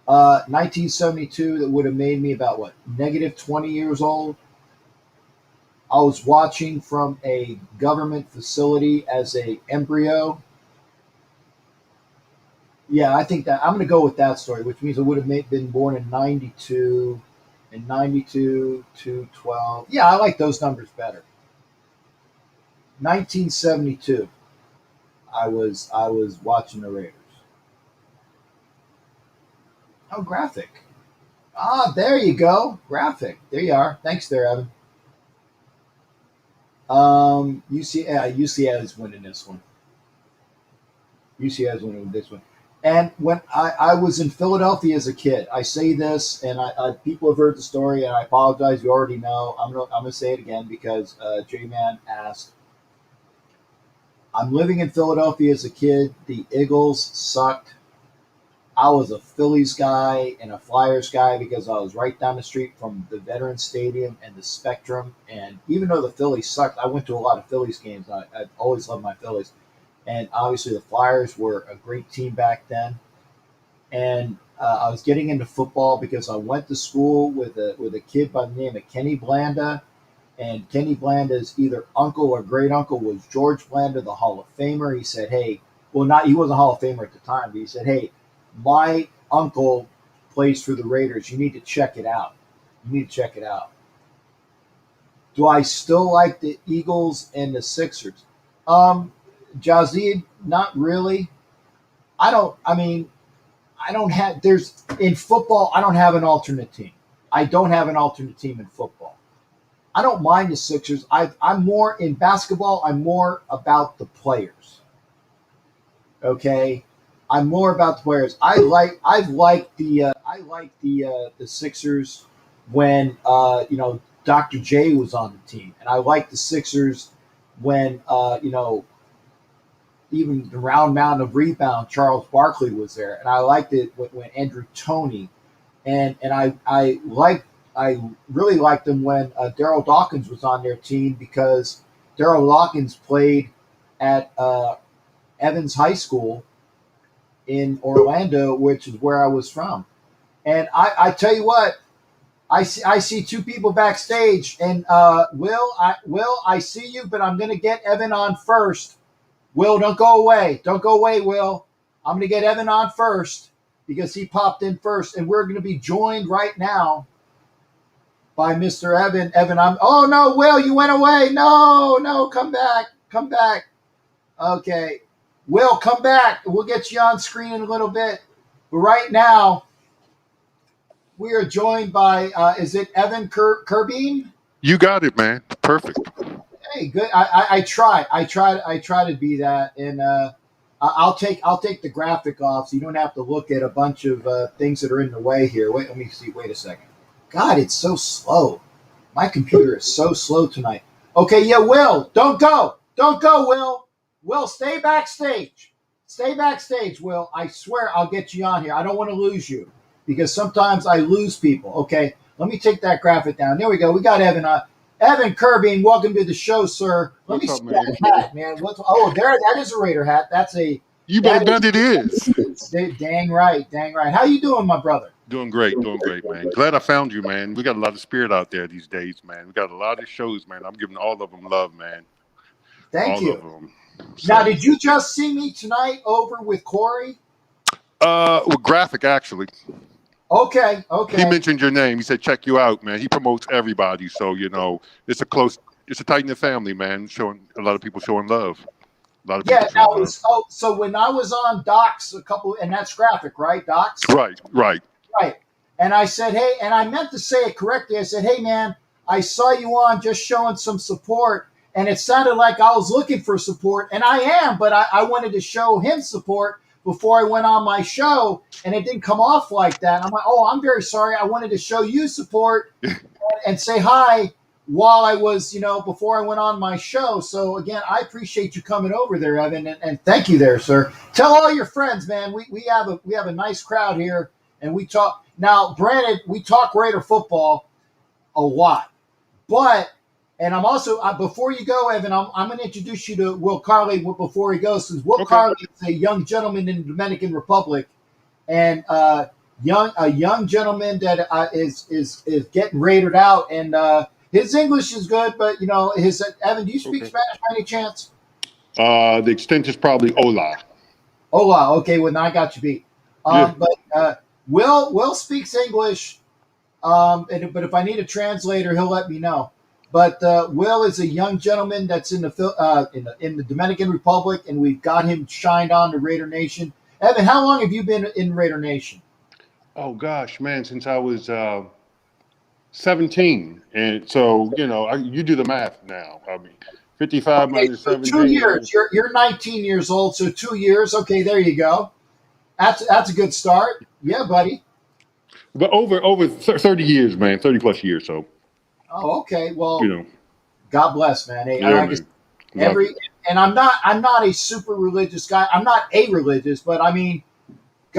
1972, that would have made me about what, -20 years old. I was watching from a government facility as a embryo. Yeah, I think that I'm going to go with that story, which means I would have been born in 92, and 92 to 12. Yeah, I like those numbers better. 1972, I was watching the Raiders. Oh, graphic. There you go. Graphic. There you are. Thanks there, Evan. UCLA is winning this one. UCLA is winning this one. And when I was in Philadelphia as a kid, I say this, and people have heard the story, and I apologize. You already know. I'm gonna say it again because J-Man asked. I'm living in Philadelphia as a kid. The Eagles sucked. I was a Phillies guy and a Flyers guy because I was right down the street from the Veterans Stadium and the Spectrum. And even though the Phillies sucked, I went to a lot of Phillies games. I've always loved my Phillies. And obviously, the Flyers were a great team back then. And I was getting into football because I went to school with a kid by the name of Kenny Blanda. And Kenny Blanda's either uncle or great uncle was George Blanda, the Hall of Famer. He said, "Hey, well, not he wasn't a Hall of Famer at the time, but he said, hey, my uncle plays for the Raiders. You need to check it out. You need to check it out." Do I still like the Eagles and the Sixers? Jazid, not really. I don't have, in football, I don't have an alternate team. I don't have an alternate team in football. I don't mind the Sixers. I'm more in basketball. I'm more about the players. Okay, I'm more about the players. I like the Sixers when Dr. J was on the team, and I like the Sixers when even the round mound of rebound, Charles Barkley was there, and I liked it when Andrew Toney, and I really liked them when Daryl Dawkins was on their team because Daryl Dawkins played at Evans High School in Orlando, which is where I was from. And I tell you what, I see two people backstage, and Will, I see you, but I'm going to get Evan on first. Will, don't go away. Don't go away, Will. I'm going to get Evan on first because he popped in first, and we're going to be joined right now by Mr. Evan. Oh, no, Will, you went away. No, come back. Come back. Okay. Will, come back. We'll get you on screen in a little bit. But right now, we are joined by, is it Evan Kerbine? You got it, man. Perfect. Hey, good. I try to be that, and I'll take the graphic off so you don't have to look at a bunch of things that are in the way here. Wait, let me see. Wait a second. God, it's so slow. My computer is so slow tonight. Okay, yeah, Will, don't go, Will. Will, stay backstage. Stay backstage, Will. I swear I'll get you on here. I don't want to lose you because sometimes I lose people. Okay, let me take that graphic down. There we go. We got Evan on. Evan Kerbine, welcome to the show, sir. Let me see that hat, man. That is a Raider hat. That's a. You better bet it is. Dang right. How you doing, my brother? Doing great, man. Glad I found you, man. We got a lot of spirit out there these days, man. We got a lot of shows, man. I'm giving all of them love, man. Thank you. All of them. So, now, did you just see me tonight over with Corey? With Graphic, actually. Okay. He mentioned your name. He said, check you out, man. He promotes everybody. So, it's a tight-knit family, man. Showing a lot of people showing love. A lot of people so when I was on Docs and that's Graphic, right? Docs? Right. And I said, hey, and I meant to say it correctly. I said, hey, man, I saw you on just showing some support. And it sounded like I was looking for support. And I am, but I wanted to show him support before I went on my show. And it didn't come off like that. I'm like, oh, I'm very sorry. I wanted to show you support and say hi while I was, before I went on my show. So, again, I appreciate you coming over there, Evan. And thank you there, sir. Tell all your friends, man, we have a nice crowd here. And we talk. Now, granted, we talk Raider football a lot. But, and I'm also, before you go, Evan, I'm going to introduce you to Will Carley before he goes. Since Will Carley is a young gentleman in the Dominican Republic. And a young gentleman that is getting raided out. And his English is good, but, Evan, do you speak Spanish by any chance? The extent is probably hola. Hola. Okay, well, now I got you beat. Yeah. But Will speaks English, but if I need a translator, he'll let me know. But Will is a young gentleman that's in the Dominican Republic, and we've got him shined on to Raider Nation. Evan, how long have you been in Raider Nation? Oh gosh, man, since I was 17, and so you do the math now. I mean, 55 minus 17. 2 years. You're 19 years old, so 2 years. Okay, there you go. That's a good start. Yeah, buddy. But over 30 years, man, 30 plus years. So Oh, okay. Well, you know, God bless, man. Hey, yeah, like I man. said, and I'm not a super religious guy. I'm not a religious, but I mean,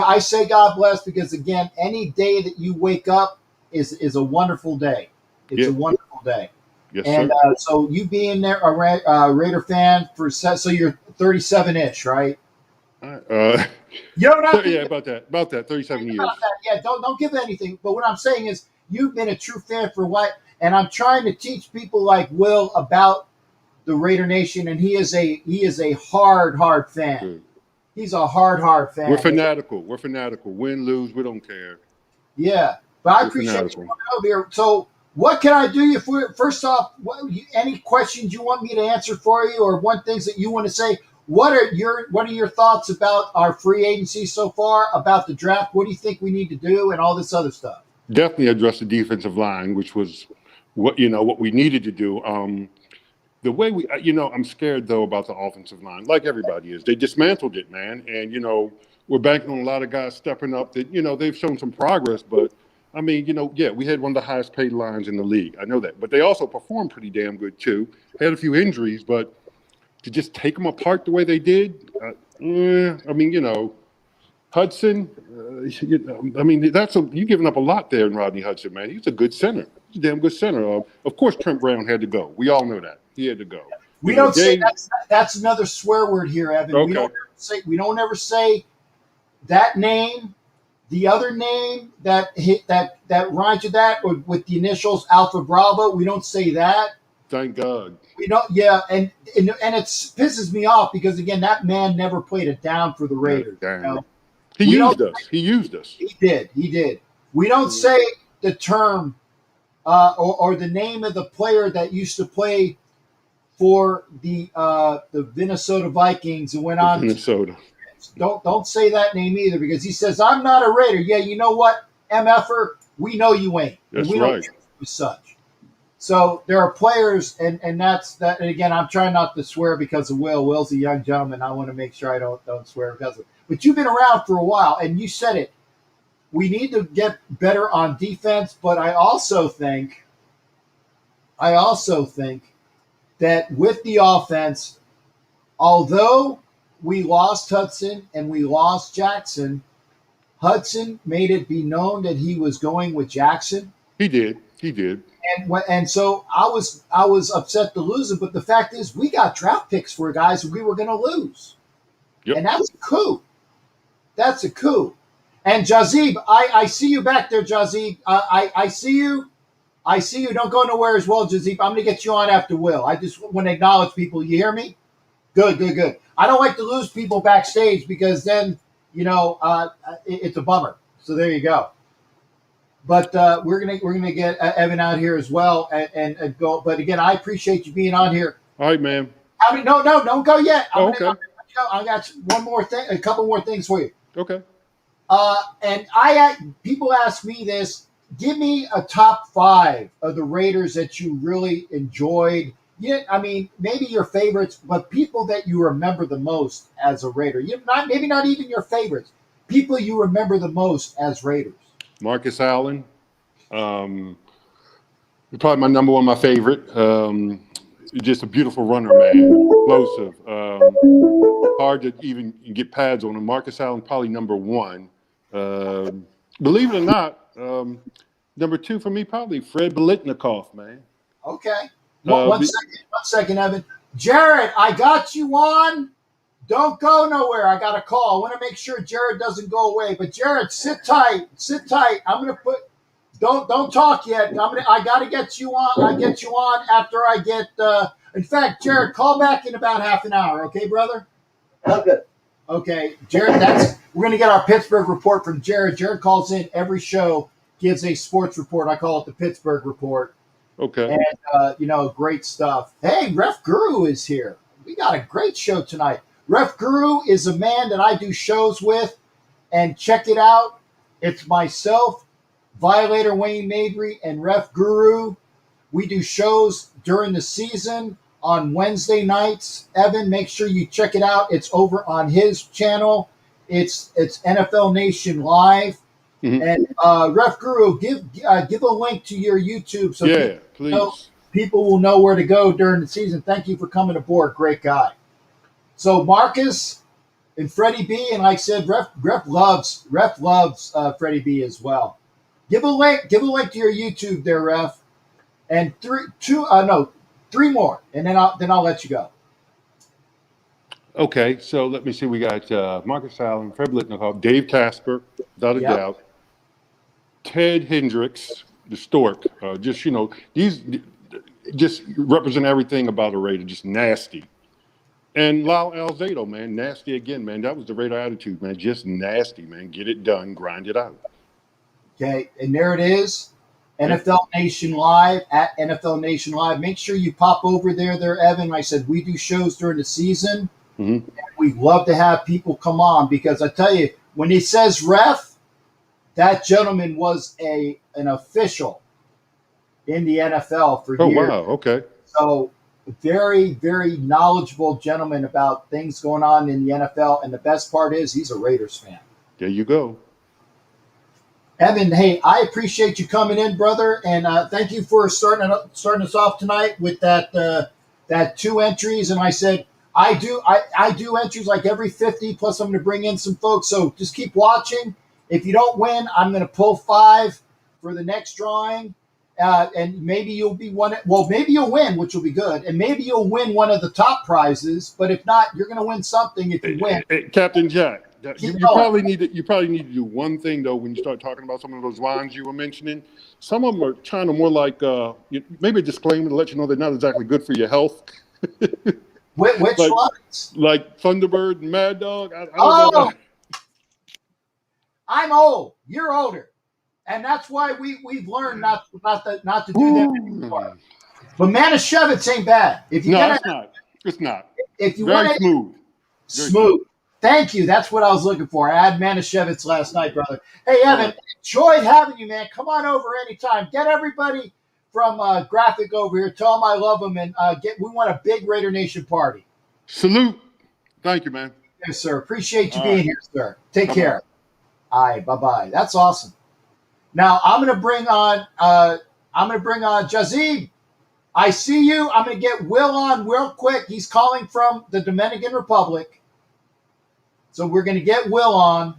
I say God bless because again, any day that you wake up is a wonderful day. It's a wonderful day. Yes, And sir. so you being there a Raider fan so you're 37-ish, right? You don't have to Yeah, about that 37 think years. about that. Yeah, don't give anything. But what I'm saying is you've been a true fan for what, and I'm trying to teach people like Will about the Raider Nation, and he is a hard fan. Good. He's a hard fan. We're fanatical. Win, lose, we don't care. Yeah, but I We're appreciate fanatical. you coming over here. So, what can I do you for? First off, any questions you want me to answer for you, or one things that you want to say? What are your thoughts about our free agency so far? About the draft? What do you think we need to do, and all this other stuff? Definitely address the defensive line, which was what we needed to do. The way I'm scared though about the offensive line, like everybody is. They dismantled it, man, and we're banking on a lot of guys stepping up. That they've shown some progress, but I mean, we had one of the highest paid lines in the league. I know that, but they also performed pretty damn good too. Had a few injuries, but to just take them apart the way they did, I mean, Hudson. I mean, you're giving up a lot there in Rodney Hudson, man. He's a good center. He's a damn good center. Of course, Trent Brown had to go. We all know that he had to go. We don't say that's another swear word here, Evan. Okay. We don't ever say that name, the other name that rhymes with that, or with the initials Alpha Bravo. We don't say that. Thank God. We don't. Yeah, and it pisses me off because again, that man never played it down for the Raiders. He used us. He did. We don't say the term or the name of the player that used to play for the Minnesota Vikings and went on. Minnesota. Don't say that name either because he says I'm not a Raider. Yeah, you know what, MFer, we know you ain't. That's we right. Don't as such. So there are players, and that's that. And again, I'm trying not to swear because of Will. Will's a young gentleman. I want to make sure I don't swear because of it. But you've been around for a while, and you said it. We need to get better on defense, but I also think that with the offense, although we lost Hudson and we lost Jackson, Hudson made it be known that he was going with Jackson. He did. And so I was upset to lose him, but the fact is we got draft picks for guys we were going to lose. Yep. And that's a coup. That's a coup. And Jazib, I see you back there, Jazib. I see you. I see you. Don't go nowhere as well, Jazib. I'm going to get you on after Will. I just want to acknowledge people. You hear me? Good. I don't like to lose people backstage because then, it's a bummer. So there you go. But we're gonna get Evan out here as well and go. But again, I appreciate you being on here. All right, man. I mean, no, don't go yet. Okay. I got one more thing, a couple more things for you. Okay. And people ask me this. Give me a top 5 of the Raiders that you really enjoyed. Yeah, I mean, maybe your favorites, but people that you remember the most as a Raider. Maybe not even your favorites. People you remember the most as Raiders. Marcus Allen, probably my number one, my favorite. Just a beautiful runner, man. Explosive. Hard to even get pads on him. Marcus Allen, probably number 1. Believe it or not, number 2 for me, probably Fred Biletnikoff, man. Okay. One second, Evan. Jared, I got you on. Don't go nowhere. I got a call. I want to make sure Jared doesn't go away. But Jared, sit tight. I'm gonna don't talk yet. I gotta get you on. I get you on after I get in fact, Jared, call back in about half an hour, okay, brother? Okay. Okay. Jared, we're gonna get our Pittsburgh report from Jared. Jared calls in every show, gives a sports report. I call it the Pittsburgh Report. Okay. And great stuff. Hey, Ref Guru is here. We got a great show tonight. Ref Guru is a man that I do shows with, and check it out. It's myself, Violator Wayne Mabry, and Ref Guru. We do shows during the season on Wednesday nights. Evan, make sure you check it out. It's over on his channel. It's NFL Nation Live. Mhm. And Ref Guru, give a link to your YouTube so Yeah, please. people will know where to go during the season. Thank you for coming aboard. Great guy. So Marcus and Freddie B, and like I said, Ref loves Freddie B as well. Give a link to your YouTube there, Ref. And three more, and then I'll let you go. Okay, so let me see. We got Marcus Allen, Fred Blitnikoff, Dave Casper, without a doubt, Ted Hendricks, the Stork. These just represent everything about a Raider, just nasty. And Lyle Alzado, man, nasty again, man. That was the Raider attitude, man. Just nasty, man. Get it done, grind it out. Okay, and there it is. NFL Nation Live at NFL Nation Live. Make sure you pop over there, Evan. Like I said, we do shows during the season. Mm-hmm. We love to have people come on because I tell you, when he says ref, that gentleman was an official in the NFL for years. Oh, wow. Okay. So very, very knowledgeable gentleman about things going on in the NFL. And the best part is he's a Raiders fan. There you go. Evan, hey, I appreciate you coming in, brother, and thank you for starting us off tonight with that 2 entries. And I said I do entries like every 50. Plus, I'm going to bring in some folks. So just keep watching. If you don't win, I'm going to pull 5 for the next drawing, and maybe you'll be one. Well, maybe you'll win, which will be good, and maybe you'll win one of the top prizes. But if not, you're going to win something if you win. Captain Jack. You probably need to do one thing though when you start talking about some of those lines you were mentioning. Some of them are kind of more like maybe a disclaimer to let you know they're not exactly good for your health. Which lines? Like Thunderbird and Mad Dog. I don't know. I'm old. You're older, and that's why we've learned not to do them anymore. But Manischewitz ain't bad. It's not. It's not. If you very want smooth. Thank you. That's what I was looking for. I had Manischewitz last night, brother. Hey, Evan, enjoyed having you, man. Come on over anytime. Get everybody from Graphic over here. Tell them I love them, and we want a big Raider Nation party. Salute. Thank you, man. Yes, sir. Appreciate you being here, sir. Take care. All right, bye-bye. That's awesome. Now I'm gonna bring on Jazib. I see you. I'm gonna get Will on real quick. He's calling from the Dominican Republic. So we're going to get Will on.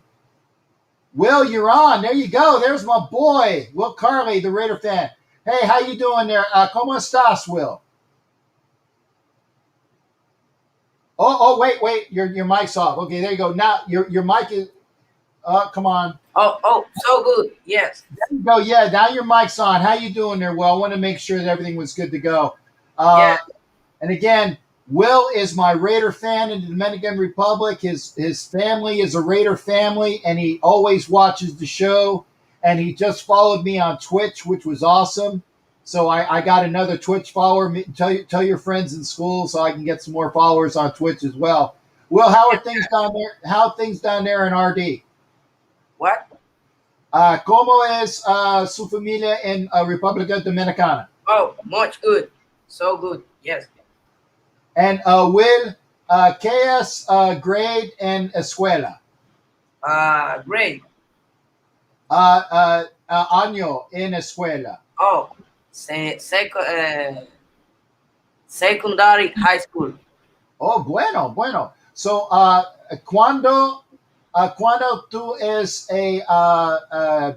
Will, you're on. There you go. There's my boy, Will Carley, the Raider fan. Hey, how you doing there? ¿Cómo estás, Will? Oh, wait. Your mic's off. Okay, there you go. Now your mic is. Come on. Oh, so good. Yes. There you go. Yeah, now your mic's on. How you doing there, Will? I want to make sure that everything was good to go. Yeah. And again, Will is my Raider fan in the Dominican Republic. His family is a Raider family, and he always watches the show. And he just followed me on Twitch, which was awesome. So I got another Twitch follower. Tell your friends in school so I can get some more followers on Twitch as well. Will, how are things down there? How are things down there in RD? What? ¿Cómo es su familia en República Dominicana? Oh, much good. So good. Yes. And Will, ¿qué es grade en escuela? Grade. Año en escuela. Oh, secondary high school. Oh, bueno. So, ¿cuándo tú es a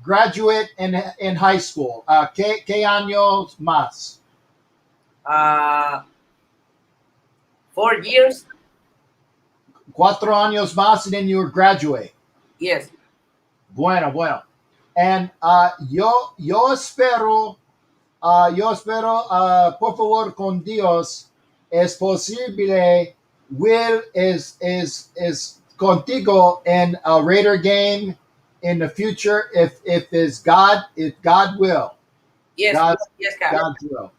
graduate in high school? ¿Qué años más? 4 years. 4 años más, and then you graduate. Yes. Bueno. And yo espero, por favor, con Dios, es posible Will is contigo in a Raider game in the future if God will. Yes. God will.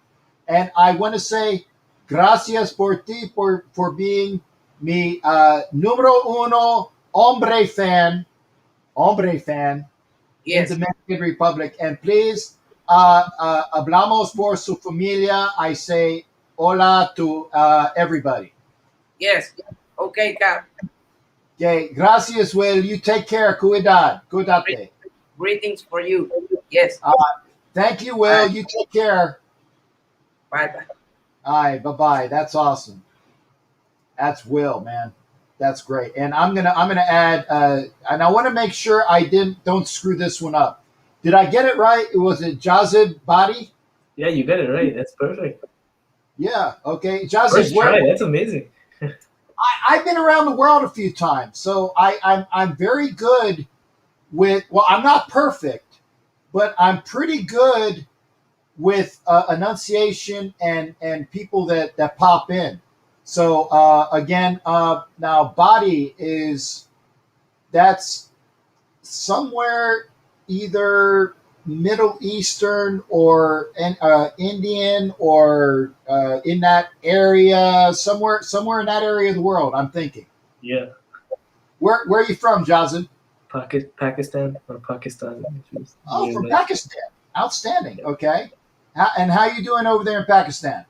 And I want to say gracias por ti for being mi número uno hombre fan Yes. in the Dominican Republic. And please, hablamos por su familia. I say hola to everybody. Yes. Okay, Cap. Okay, gracias, Will. You take care. Cuídate. Greetings for you. Yes. Thank you, Will. You take care. Bye-bye. All right, bye-bye. That's awesome. That's Will, man. That's great. And I'm gonna add and I want to make sure I don't screw this one up. Did I get it right? Was it Jazib Badi? Yeah, you got it right. That's perfect. Yeah. Okay. Jazib, First try. That's amazing. I've been around the world a few times, so I'm very good with. Well, I'm not perfect, but I'm pretty good with enunciation and people that pop in. So again, now Badi that's somewhere either Middle Eastern or Indian or in that area, somewhere in that area of the world. I'm thinking. Yeah. Where are you from, Jazin? Pakistan or Pakistan. Oh, from Pakistan. Outstanding. Okay. And how you doing over there in Pakistan?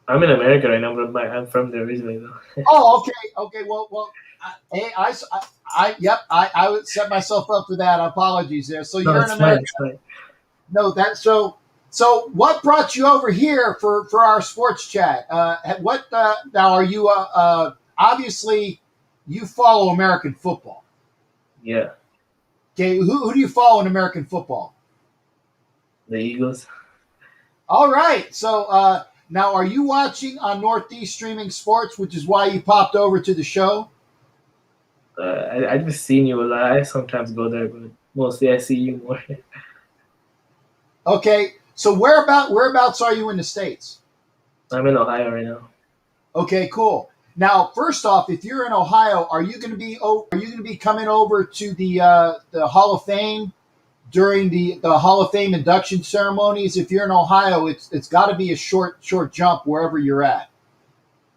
I'm in America right now, but I'm from there originally, though. Oh, okay. Okay. Well. I would set myself up for that. Apologies there. So you're in America. Fine. No, that so. So what brought you over here for our sports chat? What now are you? Obviously, you follow American football. Yeah. Okay, who do you follow in American football? The Eagles. All right. So now, are you watching on Northeast Streaming Sports, which is why you popped over to the show? I just seen you a lot. I sometimes go there, but mostly I see you more. Okay, so whereabouts are you in the States? I'm in Ohio right now. Okay, cool. Now, first off, if you're in Ohio, are you going to be coming over to the Hall of Fame during the Hall of Fame induction ceremonies? If you're in Ohio, it's got to be a short jump wherever you're at.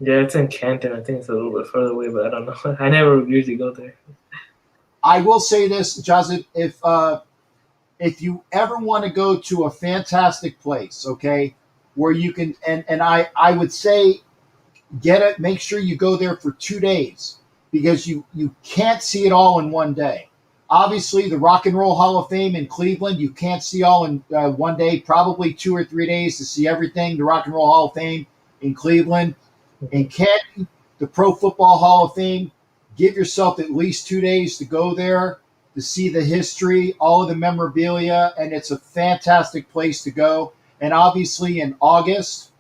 Yeah, it's in Canton. I think it's a little bit further away, but I don't know. I never usually go there. I will say this, Jazib, if you ever want to go to a fantastic place, okay, where you can, and I would say make sure you go there for 2 days because you can't see it all in one day. Obviously, the Rock and Roll Hall of Fame in Cleveland, you can't see all in one day, probably 2 or 3 days to see everything. The Rock and Roll Hall of Fame in Cleveland. In Canton, the Pro Football Hall of Fame, give yourself at least 2 days to go there to see the history, all of the memorabilia, and it's a fantastic place to go. And obviously in August,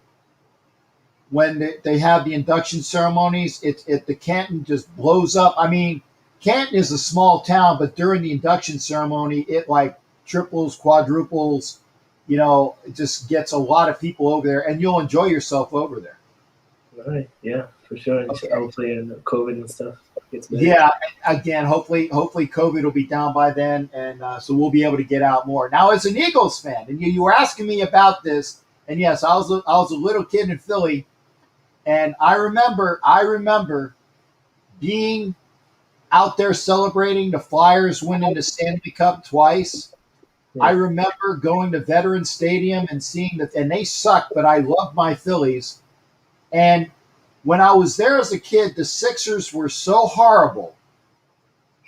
when they have the induction ceremonies, the Canton just blows up. I mean, Canton is a small town, but during the induction ceremony, it like triples, quadruples, it just gets a lot of people over there, and you'll enjoy yourself over there. All right. Yeah, for sure. Okay. Hopefully, and COVID and stuff gets better. Yeah. Again, hopefully COVID will be down by then, and so we'll be able to get out more. Now, as an Eagles fan, and you were asking me about this, and yes, I was a little kid in Philly, and I remember being out there celebrating the Flyers winning the Stanley Cup twice. Yeah. I remember going to Veterans Stadium and seeing that, and they sucked, but I loved my Phillies. And when I was there as a kid, the Sixers were so horrible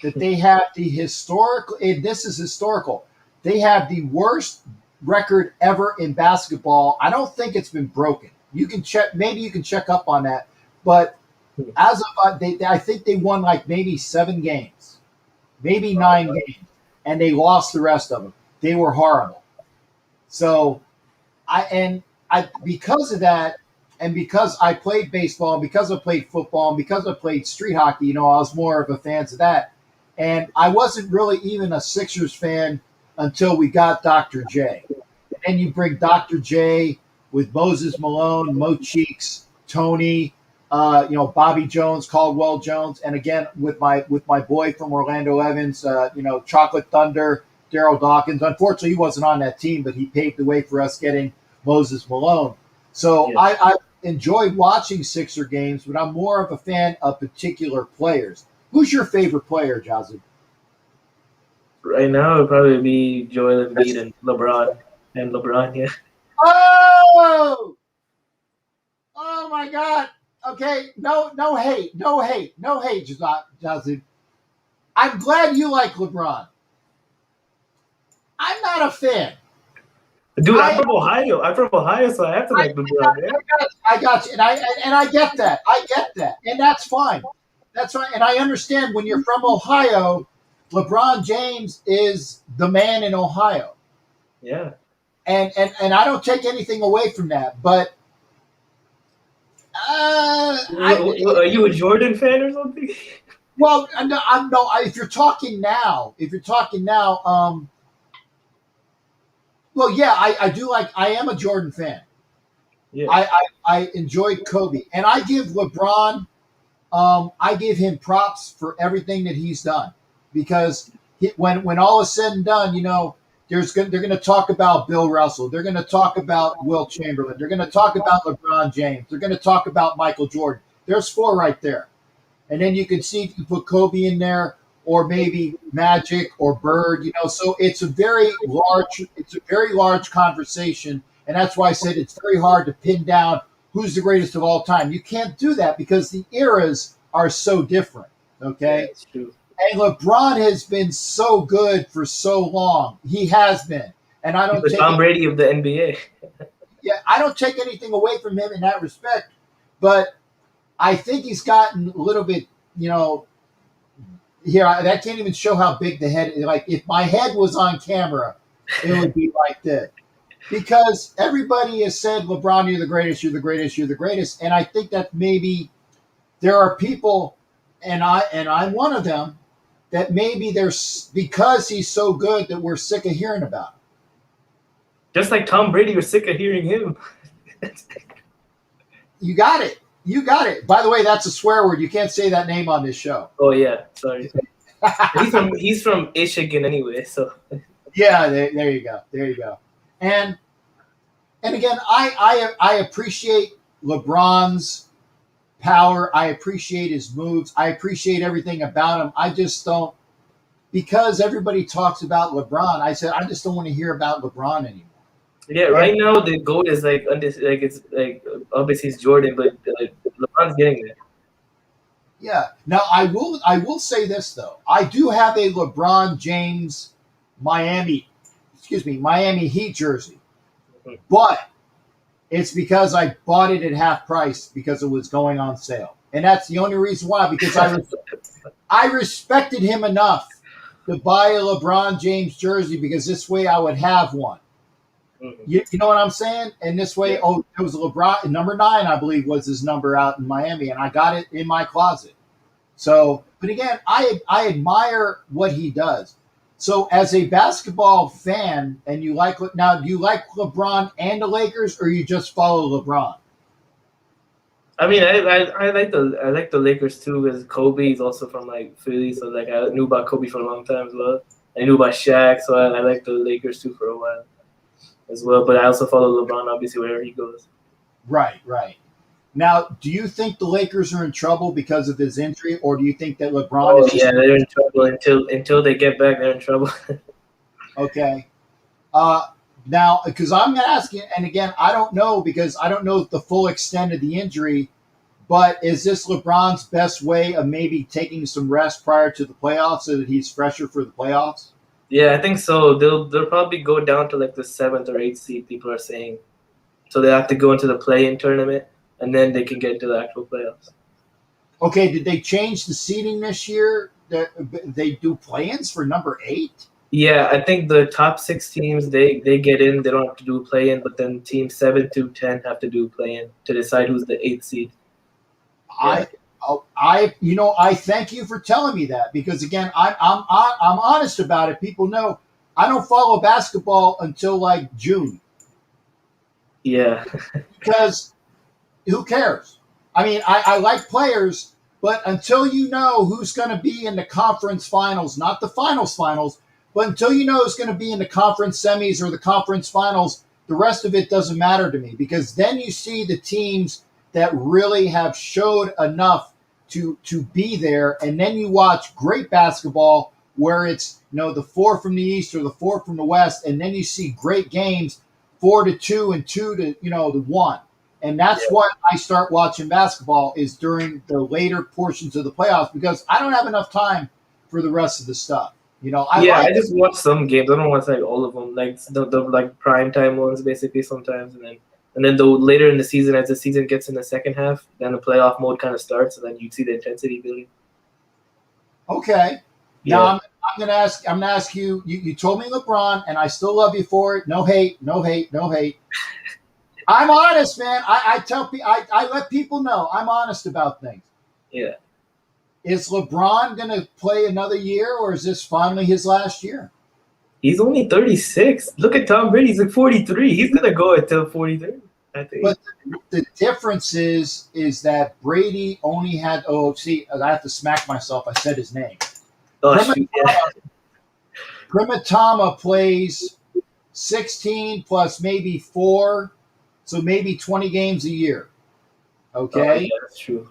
that they have the historical, and this is historical, they have the worst record ever in basketball. I don't think it's been broken. You can check, maybe you can check up on that. But as of, I think they won like maybe 7 games, maybe 9 games, and they lost the rest of them. They were horrible. So because of that, and because I played baseball, and because I played football, and because I played street hockey, I was more of a fan of that. And I wasn't really even a Sixers fan until we got Dr. J. And then you bring Dr. J with Moses Malone, Mo Cheeks, Tony, Bobby Jones, Caldwell Jones, and again with my boy from Orlando Evans, Chocolate Thunder, Daryl Dawkins. Unfortunately, he wasn't on that team, but he paved the way for us getting Moses Malone. So yeah. I enjoyed watching Sixer games, but I'm more of a fan of particular players. Who's your favorite player, Jazzy? Right now, it would probably be Joel Embiid and LeBron. Yeah. Oh my God. Okay, no hate, Jazzy. I'm glad you like LeBron. I'm not a fan. Dude, I'm from Ohio. I'm from Ohio, so I have to like LeBron, man. I got you, and I get that. I get that, and that's fine. That's fine, and I understand when you're from Ohio, LeBron James is the man in Ohio. Yeah. And I don't take anything away from that, but Are you a Jordan fan or something? well, I'm no. If you're talking now, well, yeah, I do like. I am a Jordan fan. Yeah. I enjoyed Kobe, and I give LeBron. I give him props for everything that he's done, because when all is said and done, you know, they're going to talk about Bill Russell. They're going to talk about Will Chamberlain. They're going to talk about LeBron James. They're going to talk about Michael Jordan. There's 4 right there. And then you can see if you put Kobe in there, or maybe Magic or Bird, you know. So it's a very large conversation. And that's why I said it's very hard to pin down who's the greatest of all time. You can't do that because the eras are so different. Okay. Yeah, that's true. And LeBron has been so good for so long. He has been. And I don't He's the Tom Brady of the NBA. Yeah, I don't take anything away from him in that respect. But I think he's gotten a little bit, you know, here, that can't even show how big the head is. Like, if my head was on camera, it would be like this. Because everybody has said, LeBron, you're the greatest, you're the greatest, you're the greatest. And I think that maybe there are people, and I'm one of them, that maybe there's, because he's so good, that we're sick of hearing about him. Just like Tom Brady, you're sick of hearing him. You got it. You got it. By the way, that's a swear word. You can't say that name on this show. Oh yeah, sorry. he's from Michigan anyway, so. Yeah, there you go. There you go. And again, I appreciate LeBron's power. I appreciate his moves. I appreciate everything about him. I just don't, because everybody talks about LeBron. I said I just don't want to hear about LeBron anymore. Yeah, right now the GOAT is like it's like obviously it's Jordan, but LeBron's getting there. Yeah. Now I will say this though. I do have a LeBron James Miami Heat jersey, but it's because I bought it at half price because it was going on sale, and that's the only reason why. Because I respected him enough to buy a LeBron James jersey, because this way I would have one. You know what I'm saying? And this way, it was LeBron, number 9, I believe, was his number out in Miami, and I got it in my closet. So, but again, I admire what he does. So, as a basketball fan, and do you like LeBron and the Lakers, or you just follow LeBron? I mean, I like the Lakers too, because Kobe is also from like Philly, so like I knew about Kobe for a long time as well. I knew about Shaq, so I like the Lakers too for a while as well. But I also follow LeBron, obviously, wherever he goes. Right. Now, do you think the Lakers are in trouble because of his injury, or do you think that LeBron is? Yeah, they're in trouble until they get back. They're in trouble. Okay. Now, because I'm going to ask you, and again, I don't know, because I don't know the full extent of the injury, but is this LeBron's best way of maybe taking some rest prior to the playoffs so that he's fresher for the playoffs? Yeah, I think so. They'll probably go down to like the 7th or 8th seed, people are saying. So they have to go into the play-in tournament, and then they can get into the actual playoffs. Okay, did they change the seeding this year? They do play-ins for number 8? Yeah, I think the top 6 teams, they get in. They don't have to do play-in, but then teams 7 to 10 have to do play-in to decide who's the 8th seed. Yeah. I thank you for telling me that, because again, I'm honest about it. People know I don't follow basketball until like June. Yeah. Because who cares? I mean, I like players, but until you know who's going to be in the conference finals, not the finals, but until you know who's going to be in the conference semis or the conference finals, the rest of it doesn't matter to me, because then you see the teams that really have showed enough to be there, and then you watch great basketball where it's, you know, the 4 from the East or the 4 from the West, and then you see great games 4-2 and 2-1, And that's what I start watching basketball is during the later portions of the playoffs because I don't have enough time for the rest of the stuff. You know, I just watch some games. I don't watch like all of them, like the like prime time ones basically sometimes, and then the later in the season, as the season gets in the second half, then the playoff mode kind of starts, and then you see the intensity building. Okay. Yeah. Now I'm gonna ask you. You told me LeBron, and I still love you for it. No hate, no hate, no hate. I'm honest, man. I tell people, I let people know I'm honest about things. Yeah. Is LeBron going to play another year, or is this finally his last year? He's only 36. Look at Tom Brady. He's like 43. He's going to go until 43, I think. But the difference is that Brady only had – I have to smack myself. I said his name. Primatama plays 16 plus maybe 4, so maybe 20 games a year. Okay? Yeah, that's true.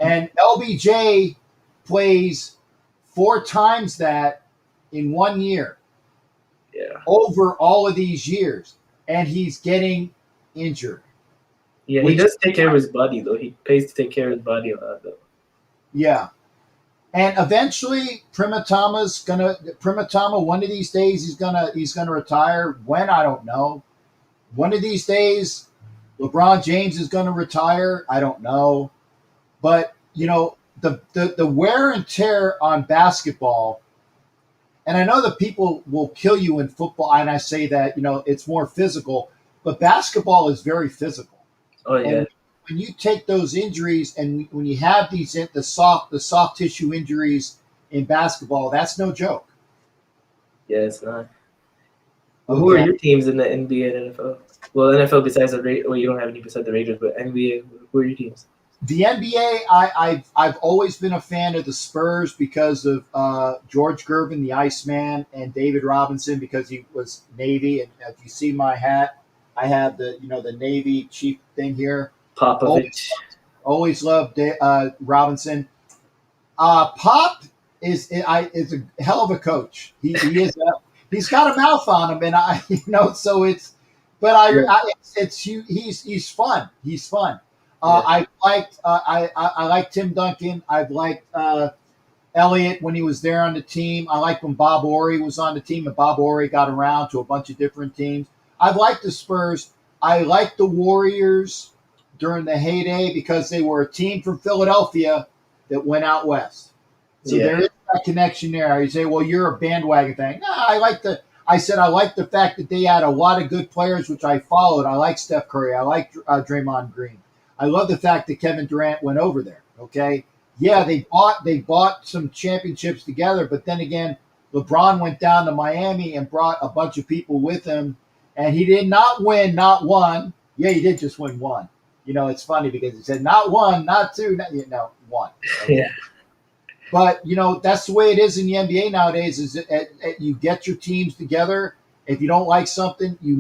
And LBJ plays 4 times that in 1 year. Yeah. Over all of these years. And he's getting injured. Yeah, he does take care of his body, though. He pays to take care of his body a lot, though. Yeah. And eventually Primatama, one of these days he's gonna retire. When, I don't know. One of these days LeBron James is gonna retire. I don't know. But, you know, the wear and tear on basketball, and I know that people will kill you in football, and I say that, you know, it's more physical, but basketball is very physical. Oh, yeah. And when you take those injuries and when you have the soft tissue injuries in basketball, that's no joke. Yeah, it's not. Well, who are your teams in the NBA and NFL? Well, NFL besides you don't have any besides the Raiders, but NBA, who are your teams? The NBA, I've always been a fan of the Spurs because of George Gervin, the Iceman, and David Robinson because he was Navy. And if you see my hat, I have the Navy chief thing here. Popovich. Always loved Robinson. Pop is a hell of a coach. He is. He's got a mouth on him, and so it's. But he's fun. He's fun. I liked Tim Duncan. I've liked Elliott when he was there on the team. I liked when Bob Horry was on the team, and Bob Horry got around to a bunch of different teams. I've liked the Spurs. I liked the Warriors during the heyday because they were a team from Philadelphia that went out west. So there is that connection there. You say, well, you're a bandwagon thing. No, I like the fact that they had a lot of good players, which I followed. I like Steph Curry. I like Draymond Green. I love the fact that Kevin Durant went over there. Okay, yeah, they bought some championships together, but then again, LeBron went down to Miami and brought a bunch of people with him, and he did not win, not one. Yeah, he did just win one. You know, it's funny because he said not one, not two, one. Okay? Yeah. But that's the way it is in the NBA nowadays. Is you get your teams together. If you don't like something, you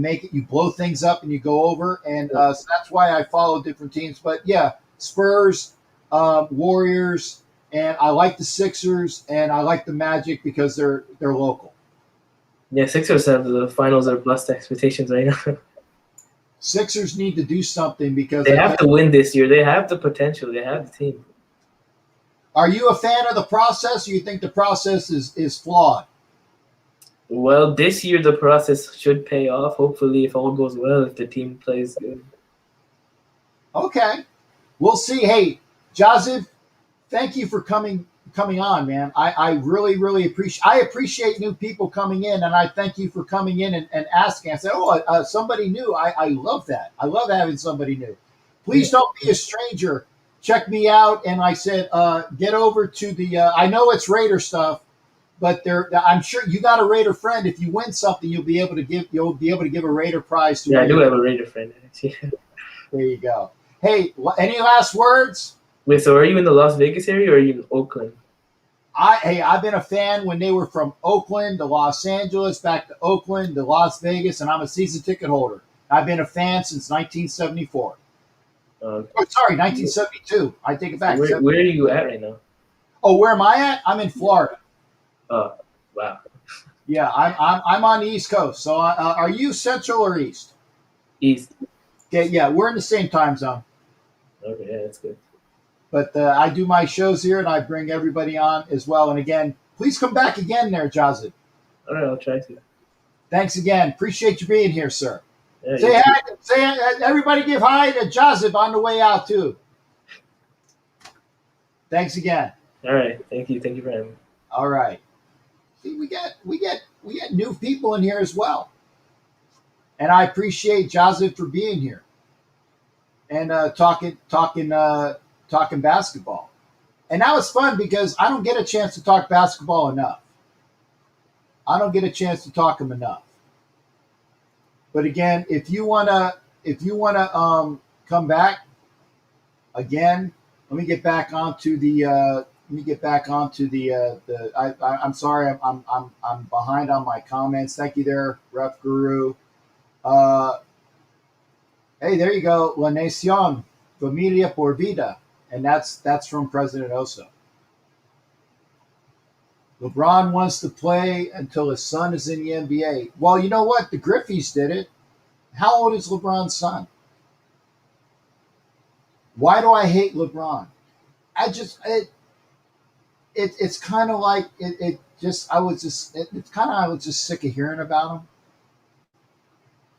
blow things up and you go over. And so that's why I follow different teams. But yeah, Spurs, Warriors, and I like the Sixers and I like the Magic because they're local. Yeah, Sixers have the finals are blessed expectations right now. Sixers need to do something because they have to win this year. They have the potential. They have the team. Are you a fan of the process, or you think the process is flawed? Well, this year the process should pay off. Hopefully, if all goes well, if the team plays good. Okay, we'll see. Hey, Jazib, thank you for coming on, man. I really appreciate new people coming in, and I thank you for coming in and asking. I said, somebody new. I love that. I love having somebody new. Please don't be a stranger. Check me out, and I said, get over to the. I know it's Raider stuff, but I'm sure you got a Raider friend. If you win something, you'll be able to give a Raider prize to. Yeah, I do have a Raider friend. There you go. Hey, any last words? Wait, so are you in the Las Vegas area or are you in Oakland? I've been a fan when they were from Oakland to Los Angeles, back to Oakland to Las Vegas, and I'm a season ticket holder. I've been a fan since 1974. 1972. I take it back. Where are you at right now? Oh, where am I at? I'm in Florida. Oh, wow. Yeah, I'm on the East Coast. So are you Central or East? East. Okay, yeah, we're in the same time zone. Okay, yeah, that's good. But I do my shows here, and I bring everybody on as well. And again, please come back again there, Jazzy. All right, I'll try to. Thanks again. Appreciate you being here, sir. Yeah, Say hi. Everybody give hi to Jazib on the way out too. Thanks again. All right, thank you for having me. All right. See, we get new people in here as well, and I appreciate Jazib for being here and talking basketball. And that was fun because I don't get a chance to talk basketball enough. I don't get a chance to talk them enough. But again, if you wanna come back again, let me get back onto the. I'm sorry, I'm behind on my comments. Thank you there, Ref Guru. Hey, there you go, La Nación, Familia por Vida, and that's from President Oso. LeBron wants to play until his son is in the NBA. Well, you know what? The Griffeys did it. How old is LeBron's son? Why do I hate LeBron? It's kind of like I was just sick of hearing about him.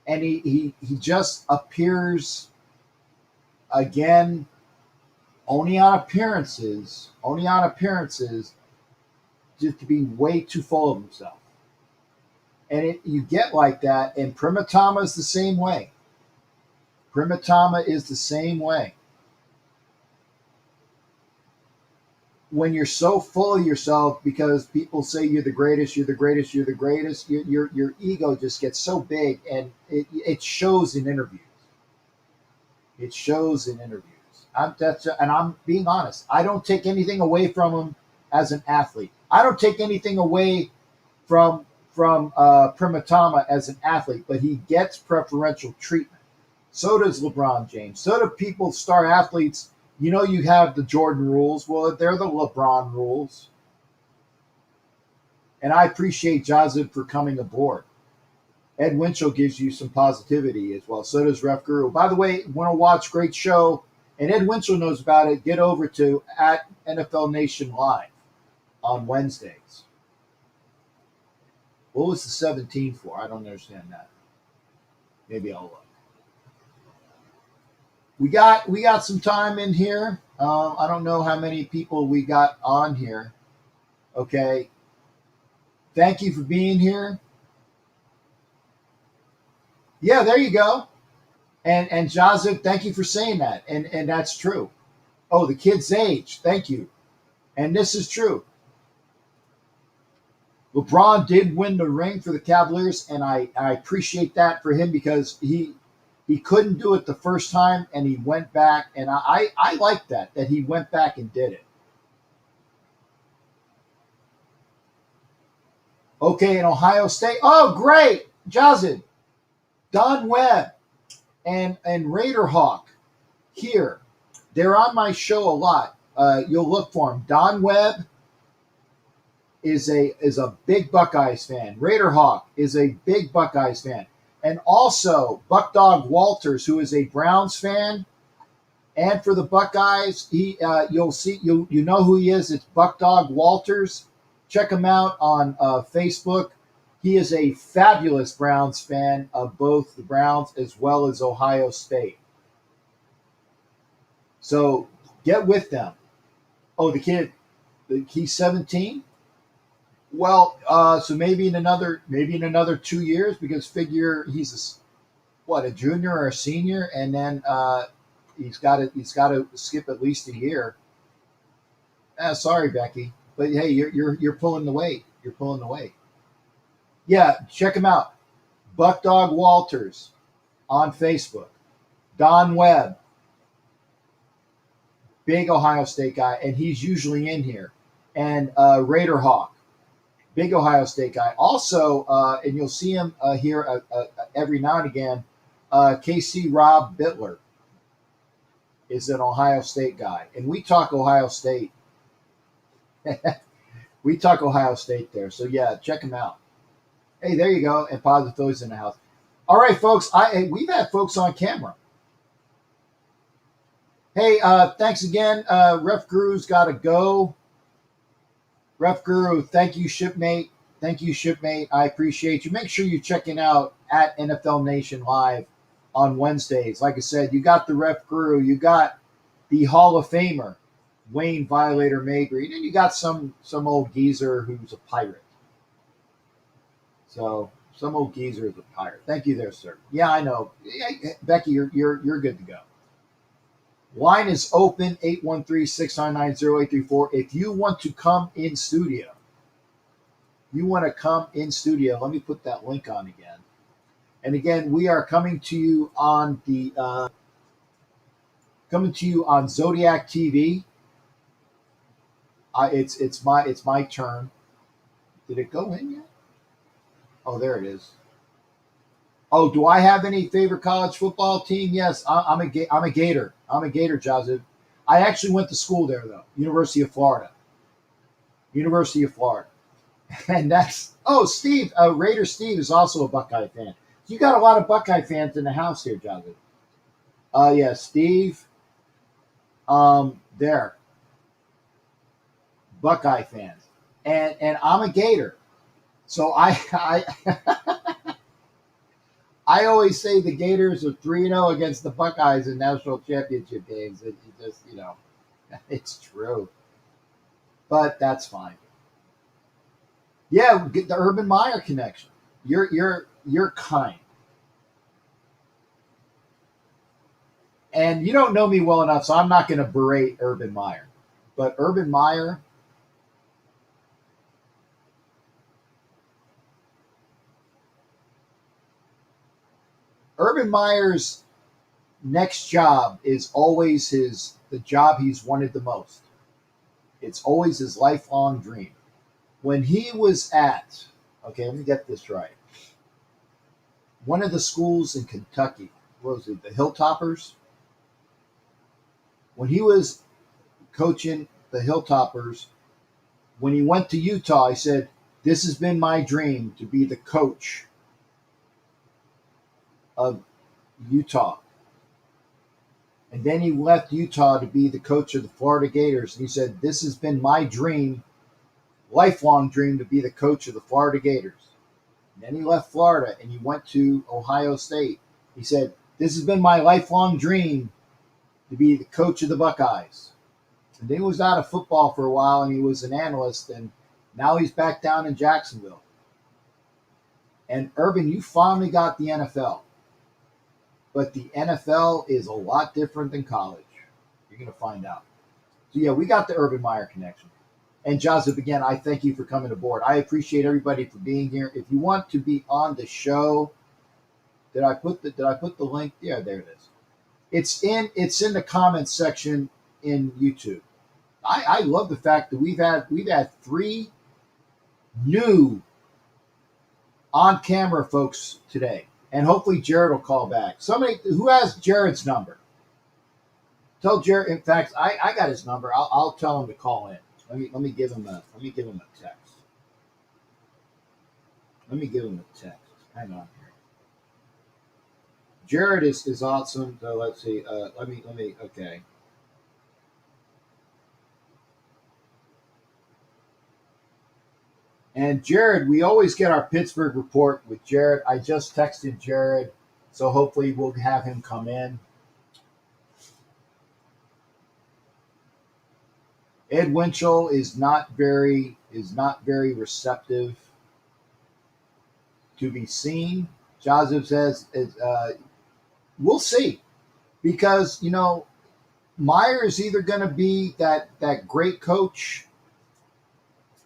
And he just appears again only on appearances, just to be way too full of himself. And you get like that, and Primatama is the same way. When you're so full of yourself because people say you're the greatest, your ego just gets so big, and it shows in interviews. I'm being honest. I don't take anything away from him as an athlete. I don't take anything away from Primatama as an athlete, but he gets preferential treatment. So does LeBron James. So do people, star athletes. You know, you have the Jordan rules. Well, they're the LeBron rules. And I appreciate Jazib for coming aboard. Ed Winchell gives you some positivity as well. So does Ref Guru. By the way, want to watch great show, and Ed Winchell knows about it, get over to at NFL Nation Live on Wednesdays. What was the 17 for? I don't understand that. Maybe I'll look. We got some time in here. I don't know how many people we got on here. Okay. Thank you for being here. Yeah, there you go. And Jazib, thank you for saying that. And that's true. Oh, the kid's age. Thank you. And this is true. LeBron did win the ring for the Cavaliers, and I appreciate that for him because he couldn't do it the first time, and he went back, and I like that he went back and did it. Okay, in Ohio State. Oh, great. Jazid, Don Webb, and Raider Hawk here. They're on my show a lot. You'll look for them. Don Webb is a big Buckeyes fan. Raider Hawk is a big Buckeyes fan. And also Buckdog Walters, who is a Browns fan. And for the Buckeyes, you'll see you know who he is. It's Buckdog Walters. Check him out on Facebook. He is a fabulous Browns fan of both the Browns as well as Ohio State. So get with them. Oh, the kid, he's 17. Well, so maybe in another 2 years, because figure he's a junior or a senior, and then he's got to skip at least a year. Sorry, Becky, but hey, you're pulling the weight. You're pulling the weight. Yeah, check him out, Buckdog Walters, on Facebook. Don Webb, big Ohio State guy, and he's usually in here, and Raider Hawk. Big Ohio State guy. Also, and you'll see him here every now and again, KC Rob Bittler is an Ohio State guy. And we talk Ohio State. We talk Ohio State there. So, yeah, check him out. Hey, there you go. And Positive Philly's in the house. All right, folks. We've had folks on camera. Hey, thanks again. Ref Guru's got to go. Ref Guru, thank you, shipmate. Thank you, shipmate. I appreciate you. Make sure you're checking out at NFL Nation Live on Wednesdays. Like I said, you got the Ref Guru, you got the Hall of Famer, Wayne Violator Mabry, and then you got some old geezer who's a pirate. So some old geezer is a pirate. Thank you there, sir. Yeah, I know. Becky, you're good to go. Line is open, 813-699-0834. If you want to come in studio, let me put that link on again. And again, we are coming to you on the Zodiac TV. It's my turn. Did it go in yet? Oh, there it is. Oh, do I have any favorite college football team? Yes, I'm a Gator. I'm a Gator, Joseph. I actually went to school there, though. University of Florida. And that's, Steve, Raider Steve is also a Buckeye fan. You got a lot of Buckeye fans in the house here, Joseph. Yeah, Steve. There. Buckeye fans. And I'm a Gator. So I I always say the Gators are 3-0 against the Buckeyes in national championship games. It just, it's true. But that's fine. Yeah, get the Urban Meyer connection. You're kind. And you don't know me well enough, so I'm not going to berate Urban Meyer. But Urban Meyer's next job is always the job he's wanted the most. It's always his lifelong dream. When he was at, okay, let me get this right. One of the schools in Kentucky, what was it, the Hilltoppers? When he was coaching the Hilltoppers, when he went to Utah, he said, "This has been my dream to be the coach of Utah." And then he left Utah to be the coach of the Florida Gators. And he said, "This has been my dream, lifelong dream, to be the coach of the Florida Gators." And then he left Florida and he went to Ohio State. He said, "This has been my lifelong dream to be the coach of the Buckeyes." And then he was out of football for a while and he was an analyst. And now he's back down in Jacksonville. And Urban, you finally got the NFL. But the NFL is a lot different than college. You're going to find out. So, yeah, we got the Urban Meyer connection. And Joseph, again, I thank you for coming aboard. I appreciate everybody for being here. If you want to be on the show, did I put the link? Yeah, there it is. It's in the comments section in YouTube. I love the fact that we've had 3 new on-camera folks today. And hopefully Jared will call back. Somebody who has Jared's number. Tell Jared. In fact, I got his number. I'll tell him to call in. Let me give him a text. Hang on here. Jared is awesome. So let's see. Let me. Okay. And Jared, we always get our Pittsburgh Report with Jared. I just texted Jared, so hopefully we'll have him come in. Ed Winchell is not very receptive to be seen. Joseph says, we'll see, because Meyer is either going to be that great coach,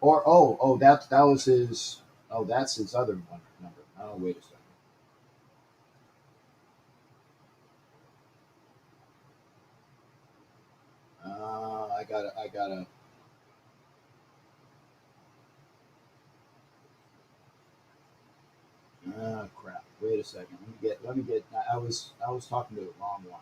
or that was his. Oh, that's his other number. Oh, wait a second. I gotta. Crap. Wait a second. Let me get. I was talking to the wrong one.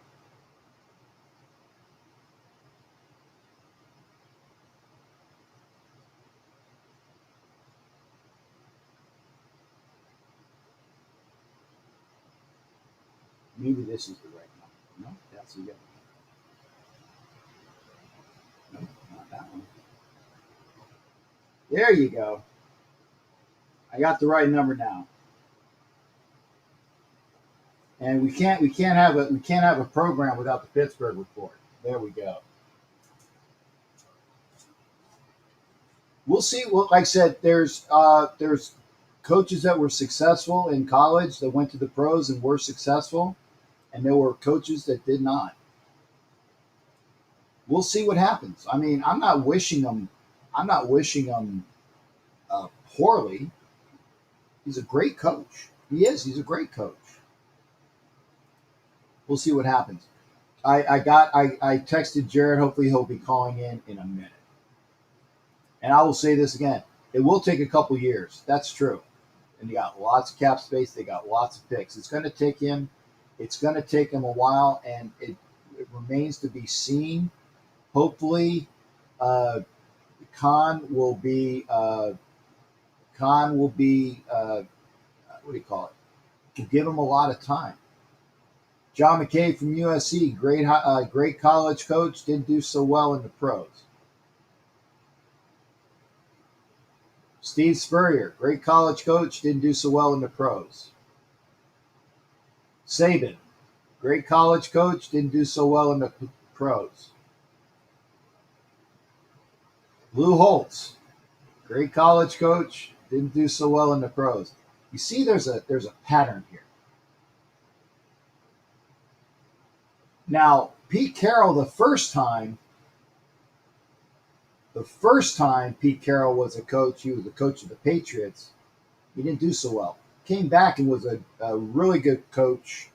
Maybe this is the right number. No, that's the other one. There you go. I got the right number now. And we can't have a program without the Pittsburgh Report. There we go. We'll see. Well, like I said, there's coaches that were successful in college that went to the pros and were successful, and there were coaches that did not. We'll see what happens. I mean, I'm not wishing them poorly. He's a great coach. He is. He's a great coach. We'll see what happens. I texted Jared. Hopefully he'll be calling in a minute. And I will say this again. It will take a couple years. That's true. And they got lots of cap space. They got lots of picks. It's going to take him a while, and it remains to be seen. Hopefully, Khan will be what do you call it? Will give him a lot of time. John McKay from USC, great college coach, didn't do so well in the pros. Steve Spurrier, great college coach, didn't do so well in the pros. Saban, great college coach, didn't do so well in the pros. Lou Holtz, great college coach, didn't do so well in the pros. You see, there's a pattern here. Now, Pete Carroll, the first time Pete Carroll was a coach, he was the coach of the Patriots, he didn't do so well. Came back and was a really good coach.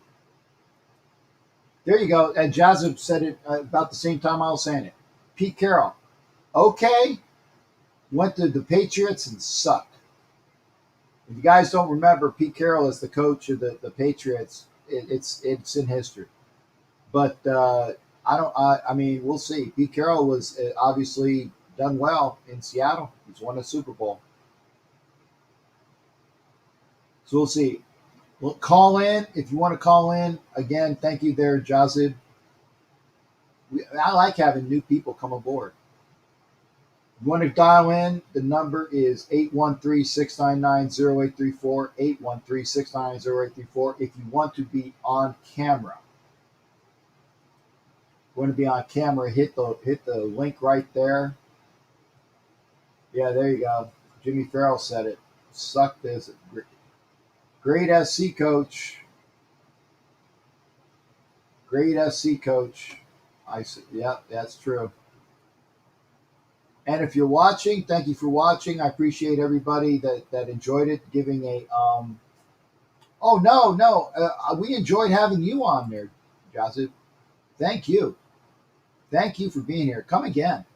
There you go. And Jazib said it about the same time I was saying it. Pete Carroll, okay, went to the Patriots and sucked. If you guys don't remember, Pete Carroll is the coach of the Patriots. It's in history. But I mean, we'll see. Pete Carroll was obviously done well in Seattle. He's won a Super Bowl. So we'll see. Well, call in if you want to call in. Again, thank you there, Jazib. I like having new people come aboard. If you want to dial in, the number is 813-699-0834, 813-699-0834. If you want to be on camera. Want to be on camera, hit the link right there. Yeah, there you go. Jimmy Farrell said it. Sucked as a great SC coach. Great SC coach. I said, yeah, that's true. And if you're watching, thank you for watching. I appreciate everybody that enjoyed it. Giving a we enjoyed having you on there, Joseph. Thank you. Thank you for being here. Come again.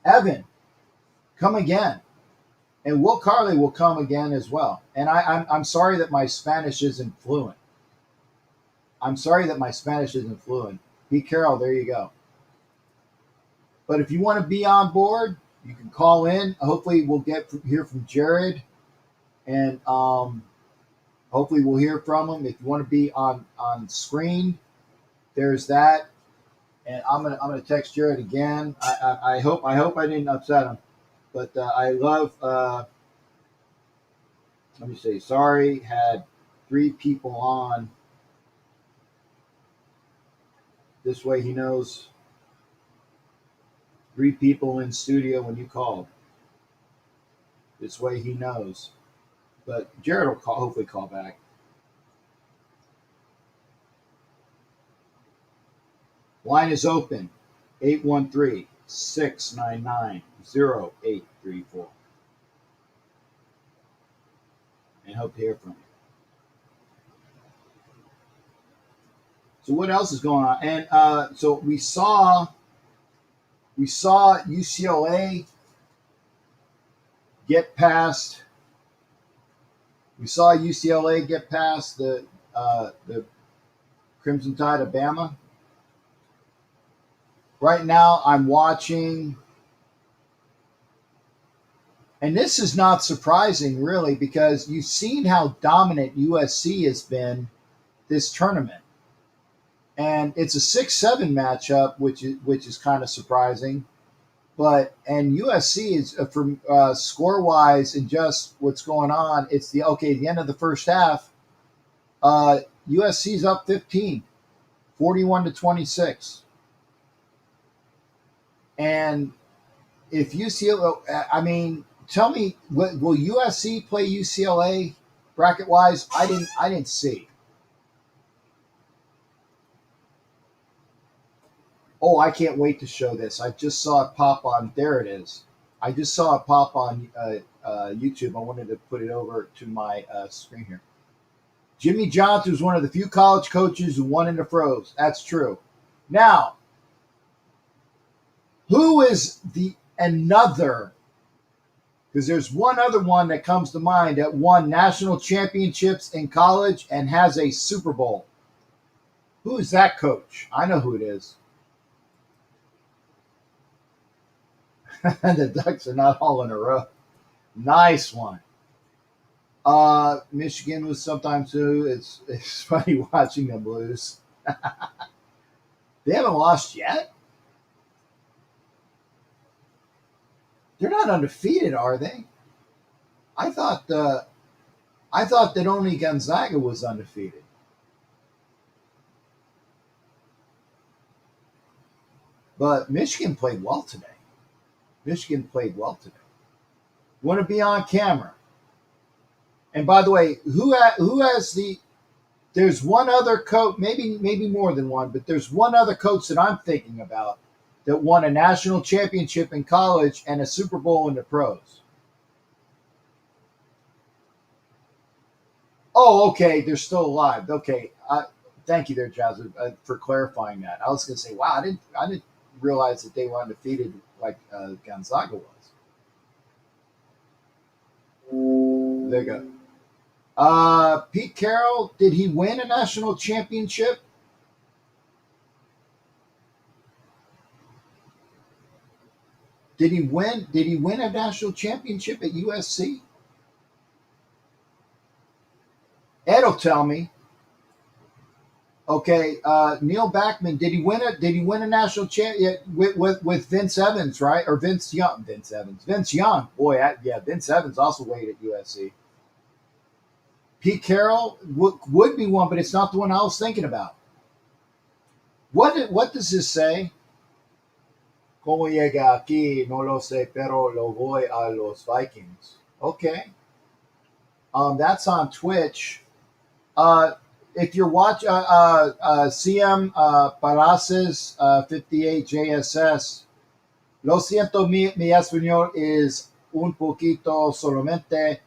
Evan, come again. And Will Carley will come again as well. And I'm sorry that my Spanish isn't fluent. Pete Carroll, there you go. But if you want to be on board, you can call in. Hopefully we'll hear from Jared. And hopefully we'll hear from him. If you want to be on screen, there's that. And I'm gonna text Jared again. I hope I didn't upset him, but I love. Let me say sorry. Had 3 people on. This way he knows. 3 people in studio when you called. This way he knows. But Jared will hopefully call back. Line is open, 813-699-0834. And hope to hear from you. So what else is going on? And so we saw UCLA get past. We saw UCLA get past the Crimson Tide of Bama. Right now, I'm watching, and this is not surprising, really, because you've seen how dominant USC has been this tournament, and it's a 6-7 matchup, which is kind of surprising. and USC is from score wise and just what's going on. It's the end of the first half. USC's up 15, 41-26. And if UCLA, I mean, tell me, will USC play UCLA bracket wise? I didn't see. Oh, I can't wait to show this. I just saw it pop on. There it is. I just saw it pop on YouTube. I wanted to put it over to my screen here. Jimmy Johnson was one of the few college coaches who won in the pros. That's true. Now, who is the another? Because there's one other one that comes to mind that won national championships in college and has a Super Bowl. Who is that coach? I know who it is. The Ducks are not all in a row. Nice one. Michigan was sometimes too. It's funny watching them lose. They haven't lost yet. They're not undefeated, are they? I thought that only Gonzaga was undefeated. But Michigan played well today. Want to be on camera. And by the way, who has the? There's one other coach, maybe more than one, but there's one other coach that I'm thinking about that won a national championship in college and a Super Bowl in the pros. Oh, okay, they're still alive. Okay, thank you there, Jazz, for clarifying that. I was going to say, wow, I didn't realize that they were undefeated like Gonzaga was. There you go. Pete Carroll, did he win a national championship? Did he win a national championship at USC? Ed will tell me. Okay, Neil Backman, did he win a national championship with Vince Evans, right? Or Vince Young? Vince Young. Boy, Vince Evans also played at USC. Pete Carroll would be one, but it's not the one I was thinking about. What does this say? Como llega aquí, no lo sé, pero lo voy a los Vikings. Okay. That's on Twitch. If you're watching CM Palaces 58 JSS, lo siento, mi español es un poquito solamente.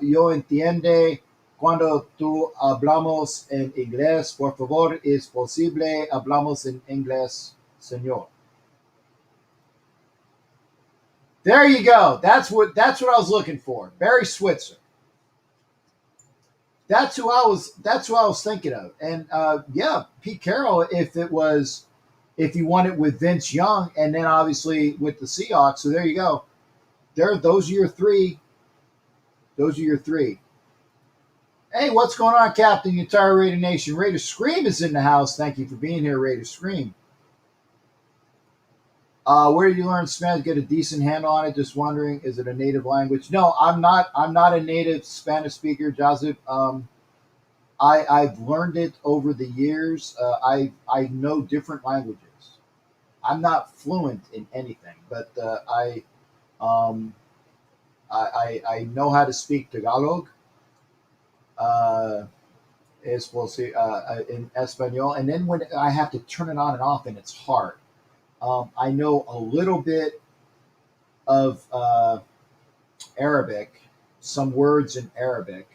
Yo entiende cuando tú hablamos en inglés. Por favor, es posible hablamos en inglés, señor. There you go. That's what I was looking for. Barry Switzer. That's who I was thinking of. And Pete Carroll, if he won it with Vince Young and then obviously with the Seahawks. So there you go. Those are your three. Hey, what's going on, Captain? The entire Raider Nation. Raider Scream is in the house. Thank you for being here, Raider Scream. Where did you learn Spanish? Get a decent handle on it. Just wondering, is it a native language? No, I'm not a native Spanish speaker, Jazub. I've learned it over the years. I know different languages. I'm not fluent in anything, but I know how to speak Tagalog. In Espanol, and then when I have to turn it on and off, and it's hard. I know a little bit of Arabic, some words in Arabic,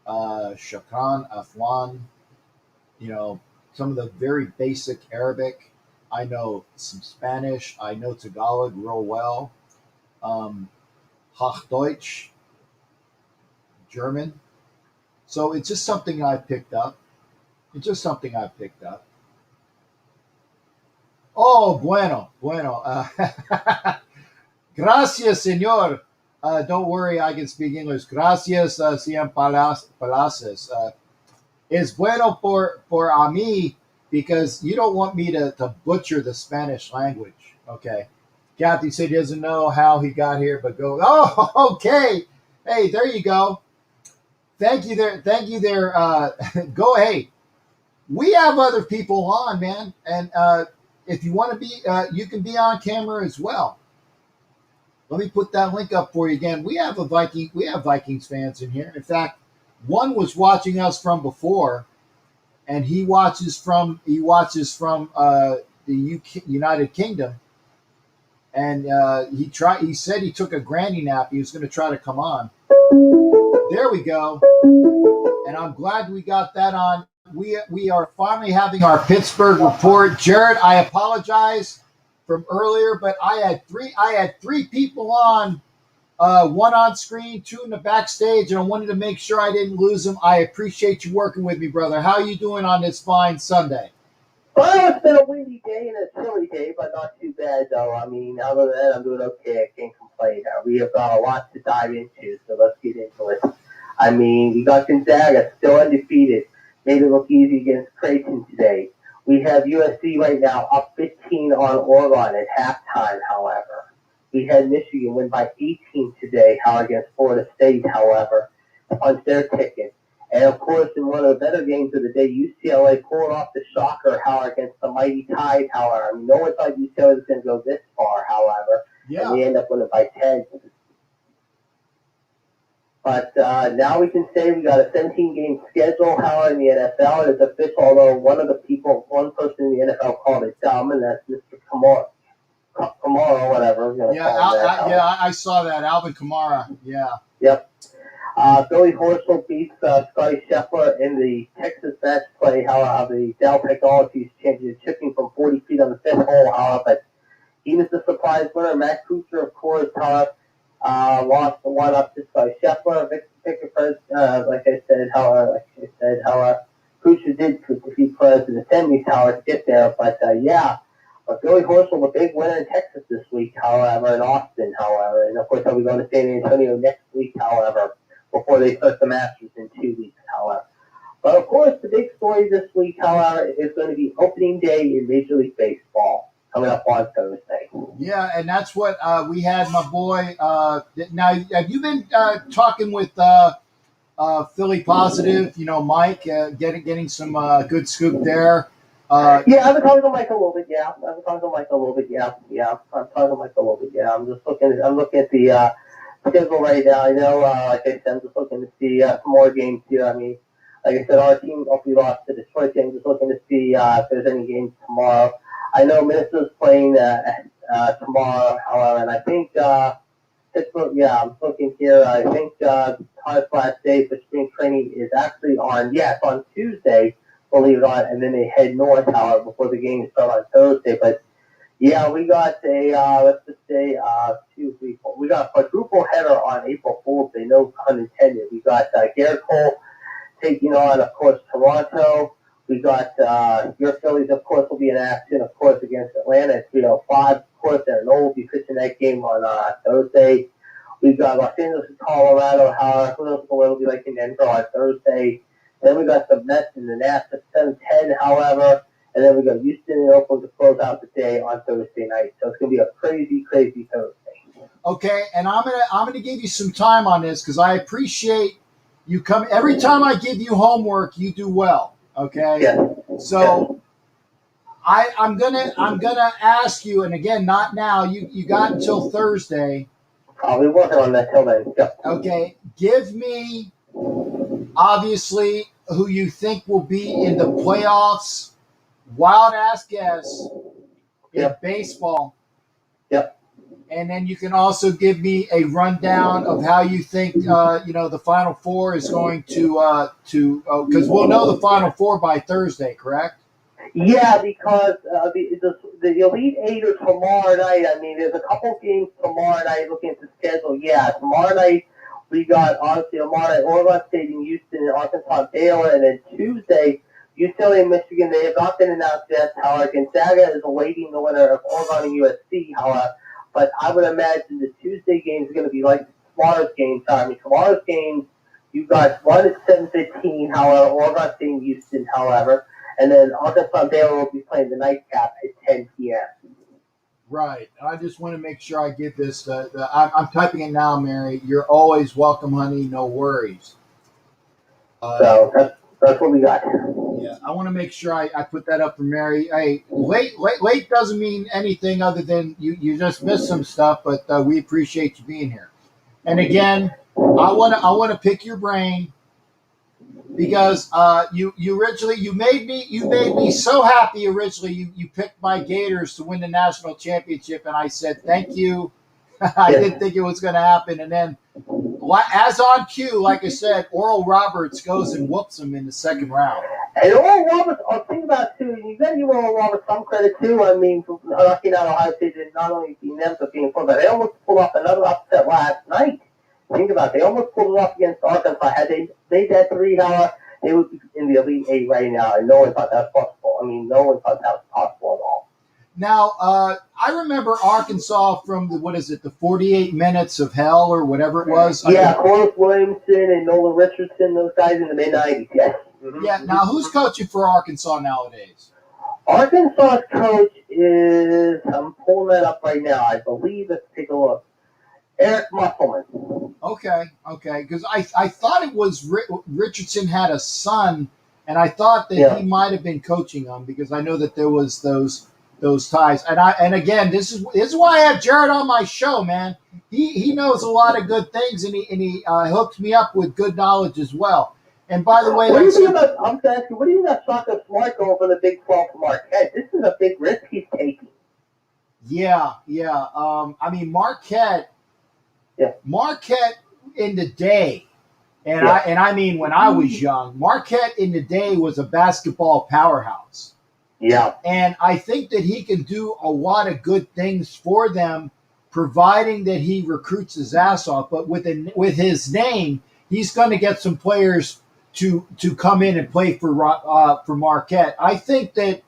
shakran, afwan, some of the very basic Arabic. I know some Spanish. I know Tagalog real well. Hochdeutsch, German. So it's just something I picked up. Oh, bueno. Gracias, señor. Don't worry, I can speak English. Gracias, CM Palaces. Es bueno por a mí because you don't want me to butcher the Spanish language, okay? Kathy said he doesn't know how he got here, but go. Oh, okay. Hey, there you go. Thank you there. Thank you there. Go. Hey, we have other people on, man, and if you want to be, you can be on camera as well. Let me put that link up for you again. We have Vikings fans in here. In fact, one was watching us from before, and he watches from the United Kingdom, and he said he took a granny nap. He was going to try to come on. There we go. And I'm glad we got that on. We are finally having our Pittsburgh Report. Jared, I apologize from earlier, but I had three people on, one on screen, two in the backstage, and I wanted to make sure I didn't lose them. I appreciate you working with me, brother. How are you doing on this fine Sunday? Well, it's been a windy day and a chilly day, but not too bad, though. I mean, other than that, I'm doing okay. I can't complain. We have got a lot to dive into, so let's get into it. I mean, we got Gonzaga still undefeated. Made it look easy against Creighton today. We have USC right now up 15 on Oregon at halftime, however. We had Michigan win by 18 today, against Florida State, however, to punch their ticket. And, of course, in one of the better games of the day, UCLA pulled off the shocker, against the mighty Tide, however. I mean, no one thought UCLA was going to go this far, however. Yeah. And they end up winning by 10. But now we can say we got a 17-game schedule, however, in the NFL. It is official, although one person in the NFL called it dumb, and that's Mr. Kamara, or whatever. I saw that. Alvin Kamara, yeah. Yep. Billy Horschel beats Scotty Scheffler in the Texas match play, however, the Dell Technologies championship, chipping from 40 feet on the fifth hole, however, but he was the surprise winner. Matt Kuchar, of course, lost the one up to Scotty Scheffler. Victor Perez, like I said, Kuchar did defeat Perez in the semis, to get there, but But Billy Horschel, the big winner in Texas this week, however, in Austin, however, and of course he'll be going to San Antonio next week, however, before they start the Masters in 2 weeks, however. But of course, the big story this week, however, is going to be opening day in Major League Baseball coming up on Thursday. Yeah, and that's what we had, my boy. Now, have you been talking with Philly Positive? You know, Mike, getting some good scoop there. I've been talking to Mike a little bit. I'm looking at the schedule right now. I know, like I said, I'm just looking to see some more games here. I mean, like I said, our team, we lost to Detroit. I'm just looking to see if there's any games tomorrow. I know Minnesota's playing tomorrow, however, and I think Pittsburgh, I'm looking here. I think Todd's last day for spring training is actually it's on Tuesday, believe it or not, and then they head north, however, before the games start on Thursday. But we got let's just say 2, 3, 4. We got a quadruple header on April Fool's Day, no pun intended. We got Garrett Cole taking on, of course, Toronto. We got your Phillies, of course, will be in action, of course, against Atlanta at 3:05. Of course, Aaron Nola will be pitching that game on Thursday. We've got Los Angeles and Colorado. Who knows what it'll be like in Denver on Thursday. Then we got the Mets and the Nats at 7:10, however. And then we got Houston and Oakland to close out the day on Thursday night. So it's going to be a crazy, crazy Thursday. Okay, and I'm gonna give you some time on this because I appreciate you come every time I give you homework. You do well. Okay. Yeah. So I'm gonna ask you, and again, not now. You got until Thursday. I'll be working on that till then. Yep. Okay. Give me obviously who you think will be in the playoffs. Wild ass guess in baseball. Yep. And then you can also give me a rundown of how you think the Final Four is going to because we'll know the Final Four by Thursday, correct? Yeah, because the Elite Eight are tomorrow night. I mean, there's a couple games tomorrow night. Looking at the schedule, tomorrow night we got Oregon State and Houston and Arkansas Baylor, and then Tuesday UCLA and Michigan. They have not been announced yet. However, Gonzaga is awaiting the winner of Oregon and USC. However. But I would imagine the Tuesday games are going to be like tomorrow's game time. I mean, tomorrow's game, you got one at 7:15, however, Oregon State and Houston, however, and then Arkansas and Baylor will be playing the nightcap at 10 p.m. Right. I just want to make sure I get this. I'm typing it now, Mary. You're always welcome, honey. No worries. So that's what we got. Yeah, I want to make sure I put that up for Mary. Hey, late doesn't mean anything other than you just missed some stuff, but we appreciate you being here. And again, I want to pick your brain because you originally you made me so happy. Originally, you picked my Gators to win the national championship, and I said thank you. I didn't think it was going to happen, and then as on cue, like I said, Oral Roberts goes and whoops him in the second round. And Oral Roberts, I'll think about it too. You got to give Oral Roberts some credit too. I mean, for knocking out Ohio State and not only being them but being full, but they almost pulled off another upset last night. Think about it. They almost pulled it off against Arkansas. Had they made that 3-hour, they would be in the Elite Eight right now, and no one thought that was possible. I mean, no one thought that was possible at all. Now, I remember Arkansas from the 48 minutes of hell or whatever it was. Yeah, Corliss Williamson and Nolan Richardson, those guys in the mid-90s, yes. Mm-hmm. Yeah, now who's coaching for Arkansas nowadays? Arkansas's coach is, I'm pulling that up right now, I believe, let's take a look. Eric Musselman. Okay, because I thought it was Richardson had a son, and I thought that he might have been coaching them because I know that there was those ties. And again, this is why I have Jared on my show, man. He knows a lot of good things, and he hooks me up with good knowledge as well. And by the way, what do you think about? I'm going to ask you, what do you think about Shaka Smart going for the Big 12 for Marquette? This is a big risk he's taking. Yeah. I mean, Marquette in the day, and I mean when I was young, Marquette in the day was a basketball powerhouse. Yeah. And I think that he can do a lot of good things for them, providing that he recruits his ass off. But with his name, he's going to get some players to come in and play for Marquette. I think that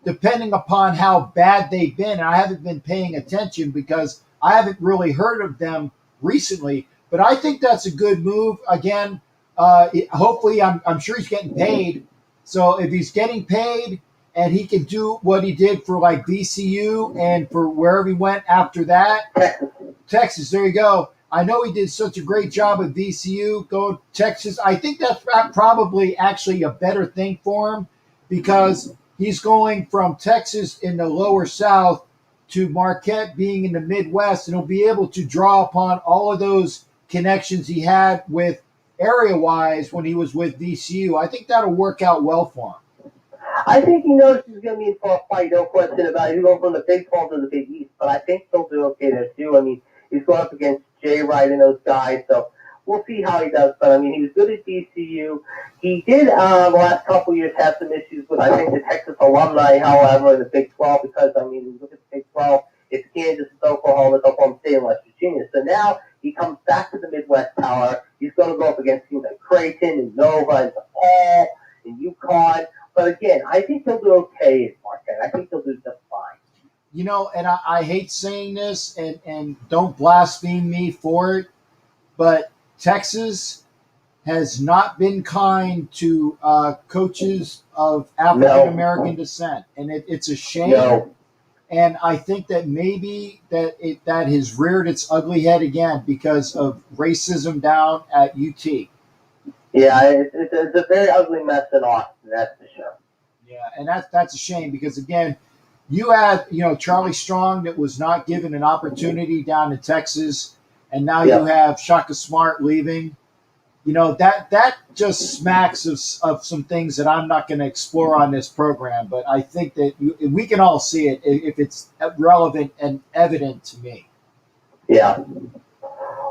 depending upon how bad they've been, and I haven't been paying attention because I haven't really heard of them recently, but I think that's a good move. Again, hopefully, I'm sure he's getting paid. So if he's getting paid and he can do what he did for like VCU and for wherever he went after that, Texas, there you go. I know he did such a great job at VCU. Go to Texas. I think that's probably actually a better thing for him because he's going from Texas in the lower South to Marquette being in the Midwest, and he'll be able to draw upon all of those connections he had with area-wise when he was with VCU. I think that'll work out well for him. I think he knows he's going to be in for a fight, no question about it. He's going from the Big 12 to the Big East, but I think he'll do okay there, too. I mean, he's going up against Jay Wright and those guys, so we'll see how he does. But, I mean, he was good at VCU. He did, the last couple of years, have some issues with, I think, the Texas alumni, however, in the Big 12, because, I mean, you look at the Big 12, it's Kansas, it's Oklahoma, it's Oklahoma State, and West Virginia. So now he comes back to the Midwest Tower. He's going to go up against teams like Creighton and Nova and DePaul and UConn. But, again, I think he'll do okay at Marquette. I think he'll do just fine. You know, and I hate saying this, and don't blaspheme me for it, but Texas has not been kind to coaches of African-American descent, and it's a shame. No. And I think that maybe that has reared its ugly head again because of racism down at UT. Yeah, it's a very ugly mess in Austin, that's for sure. Yeah, and that's a shame because, again, you had, Charlie Strong that was not given an opportunity down in Texas, and now you have Shaka Smart leaving. That just smacks of some things that I'm not going to explore on this program, but I think that we can all see it if it's relevant and evident to me. Yeah.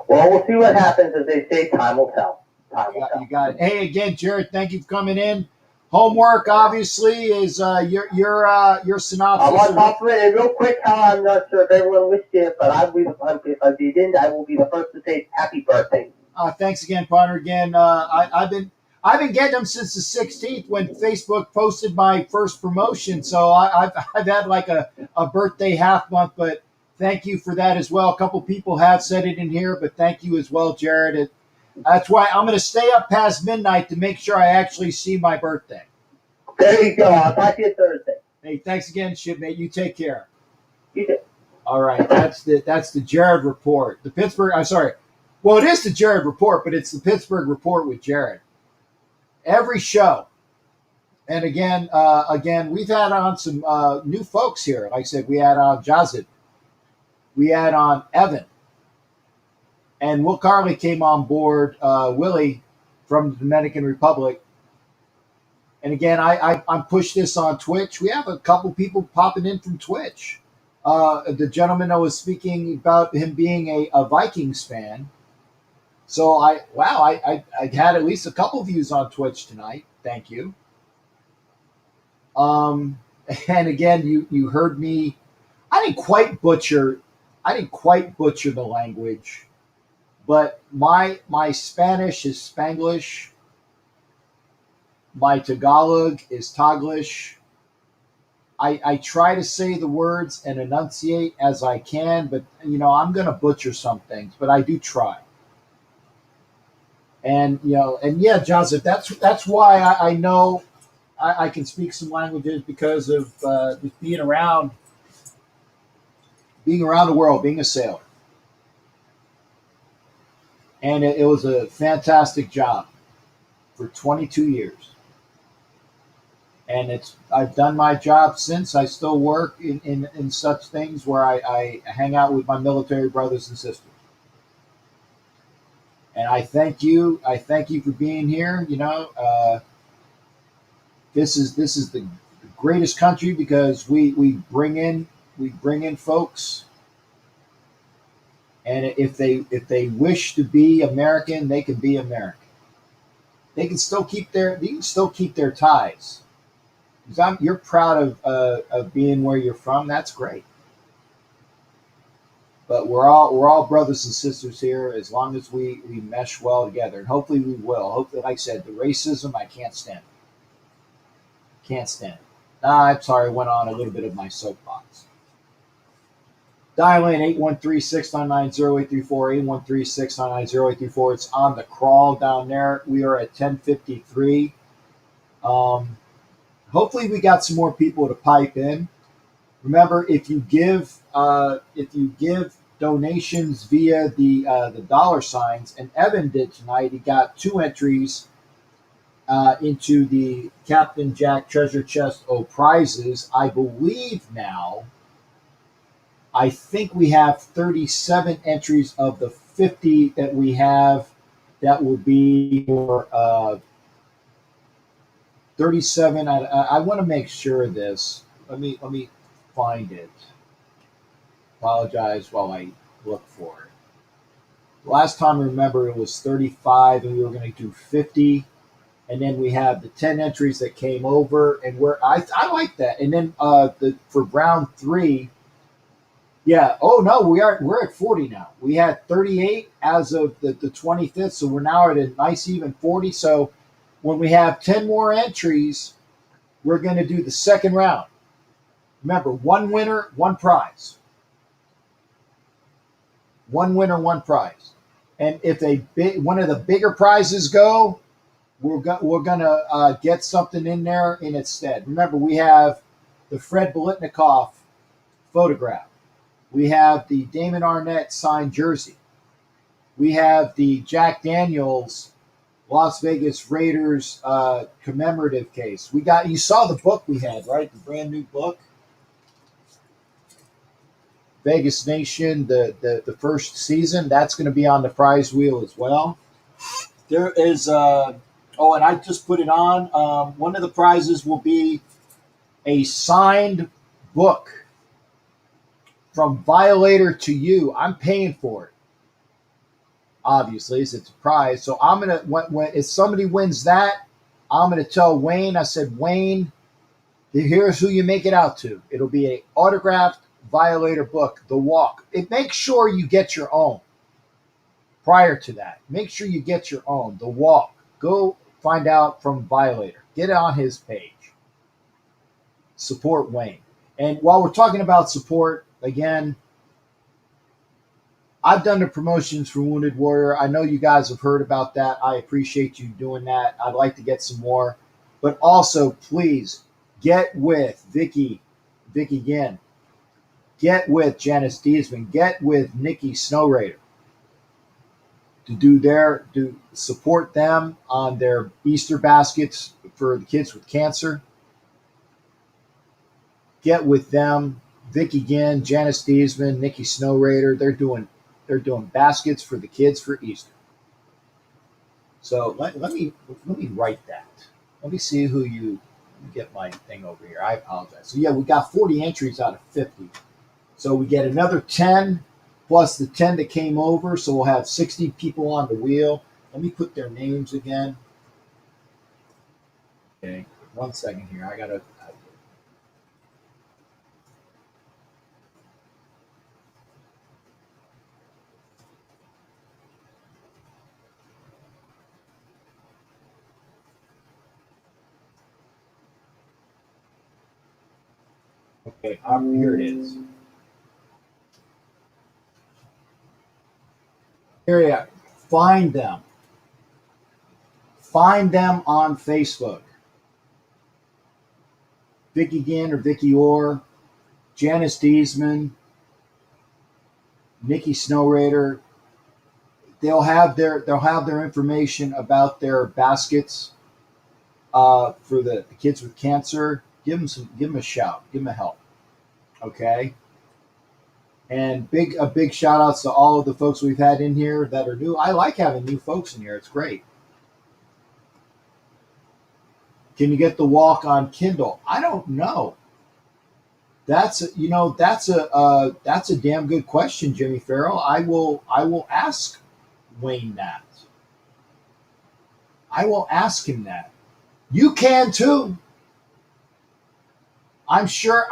Well, we'll see what happens. As they say, time will tell. You got it. Hey, again, Jared, thank you for coming in. Homework, obviously, is your synopsis. I'm on top of it. And real quick, Hal, I'm not sure if everyone wished it, but if you didn't, I will be the first to say happy birthday. Thanks again, partner. Again, I've been getting them since the 16th when Facebook posted my first promotion. So I've had like a birthday half month, but thank you for that as well. A couple people have said it in here, but thank you as well, Jared. That's why I'm going to stay up past midnight to make sure I actually see my birthday. There you go. I'll talk to you Thursday. Hey, thanks again, shipmate. You take care. You too. All right, that's the Jared Report. The Pittsburgh. I'm sorry. Well, it is the Jared Report, but it's the Pittsburgh Report with Jared. Every show. And again, we've had on some new folks here. Like I said, we had on Jazid. We had on Evan. And Will Carley came on board, Willie from the Dominican Republic. And again, I'm pushed this on Twitch. We have a couple people popping in from Twitch. The gentleman I was speaking about him being a Vikings fan. So I had at least a couple views on Twitch tonight. Thank you. And again, you heard me. I didn't quite butcher the language, but my Spanish is Spanglish. My Tagalog is Taglish. I try to say the words and enunciate as I can, but I'm going to butcher some things, but I do try. And yeah, Joseph, that's why I know I can speak some languages because of just being around the world, being a sailor. And it was a fantastic job for 22 years. And I've done my job since. I still work in such things where I hang out with my military brothers and sisters. And I thank you. I thank you for being here. This is the greatest country because we bring in folks. And if they wish to be American, they can be American. They can still keep their ties. Because you're proud of being where you're from. That's great. But we're all brothers and sisters here as long as we mesh well together. And hopefully we will. Hopefully, like I said, the racism, I can't stand it. Can't stand it. I'm sorry, I went on a little bit of my soapbox. Dial in 813-699-0834, 813-699-0834. It's on the crawl down there. We are at 10:53. Hopefully we got some more people to pipe in. Remember, if you give donations via the dollar signs, and Evan did tonight, he got 2 entries into the Captain Jack Treasure Chest O prizes. I believe now, I think we have 37 entries of the 50 that we have that will be for 37. I want to make sure of this. Let me find it. Apologize while I look for it. Last time, remember, it was 35, and we were going to do 50. And then we have the 10 entries that came over, and I like that. And then for round 3, yeah. Oh no, we're at 40 now. We had 38 as of the 25th, so we're now at a nice even 40. So when we have 10 more entries, we're going to do the second round. Remember, 1 winner, 1 prize. 1 winner, 1 prize. And if one of the bigger prizes go, we're gonna get something in there in its stead. Remember, we have the Fred Biletnikoff photograph. We have the Damon Arnett signed jersey. We have the Jack Daniels Las Vegas Raiders commemorative case. You saw the book we had, right? The brand new book. Vegas Nation, the first season. That's going to be on the prize wheel as well. There is, and I just put it on. One of the prizes will be a signed book from Violator to You. I'm paying for it. Obviously, it's a prize. So I'm going to, if somebody wins that, I'm going to tell Wayne, I said, Wayne, here's who you make it out to. It'll be an autographed Violator book, The Walk. Make sure you get your own. Prior to that, make sure you get your own, The Walk. Go find out from Violator. Get it on his page. Support Wayne. And while we're talking about support, again, I've done the promotions for Wounded Warrior. I know you guys have heard about that. I appreciate you doing that. I'd like to get some more. But also, please, get with Vicky Ginn. get with Janice Diezman, get with Nikki Snow Raider to support them on their Easter baskets for the kids with cancer. Get with them, Vicky Ginn, Janice Diezman, Nikki Snow Raider. They're doing baskets for the kids for Easter. So let me write that. Let me see who you get my thing over here. I apologize. So yeah, we got 40 entries out of 50. So we get another 10 plus the 10 that came over. So we'll have 60 people on the wheel. Let me put their names again. Okay, 1 second here. I gotta. Okay, here it is. Here you are. Find them. Find them on Facebook. Vicky Ginn or Vicky Orr, Janice Diezman, Nikki Snow Raider. They'll have their information about their baskets for the kids with cancer. Give them a shout. Give them a help. Okay. And a big shout outs to all of the folks we've had in here that are new. I like having new folks in here. It's great. Can you get the walk on Kindle? I don't know. That's a damn good question, Jimmy Farrell. I will ask Wayne that. I will ask him that. You can too. I'm sure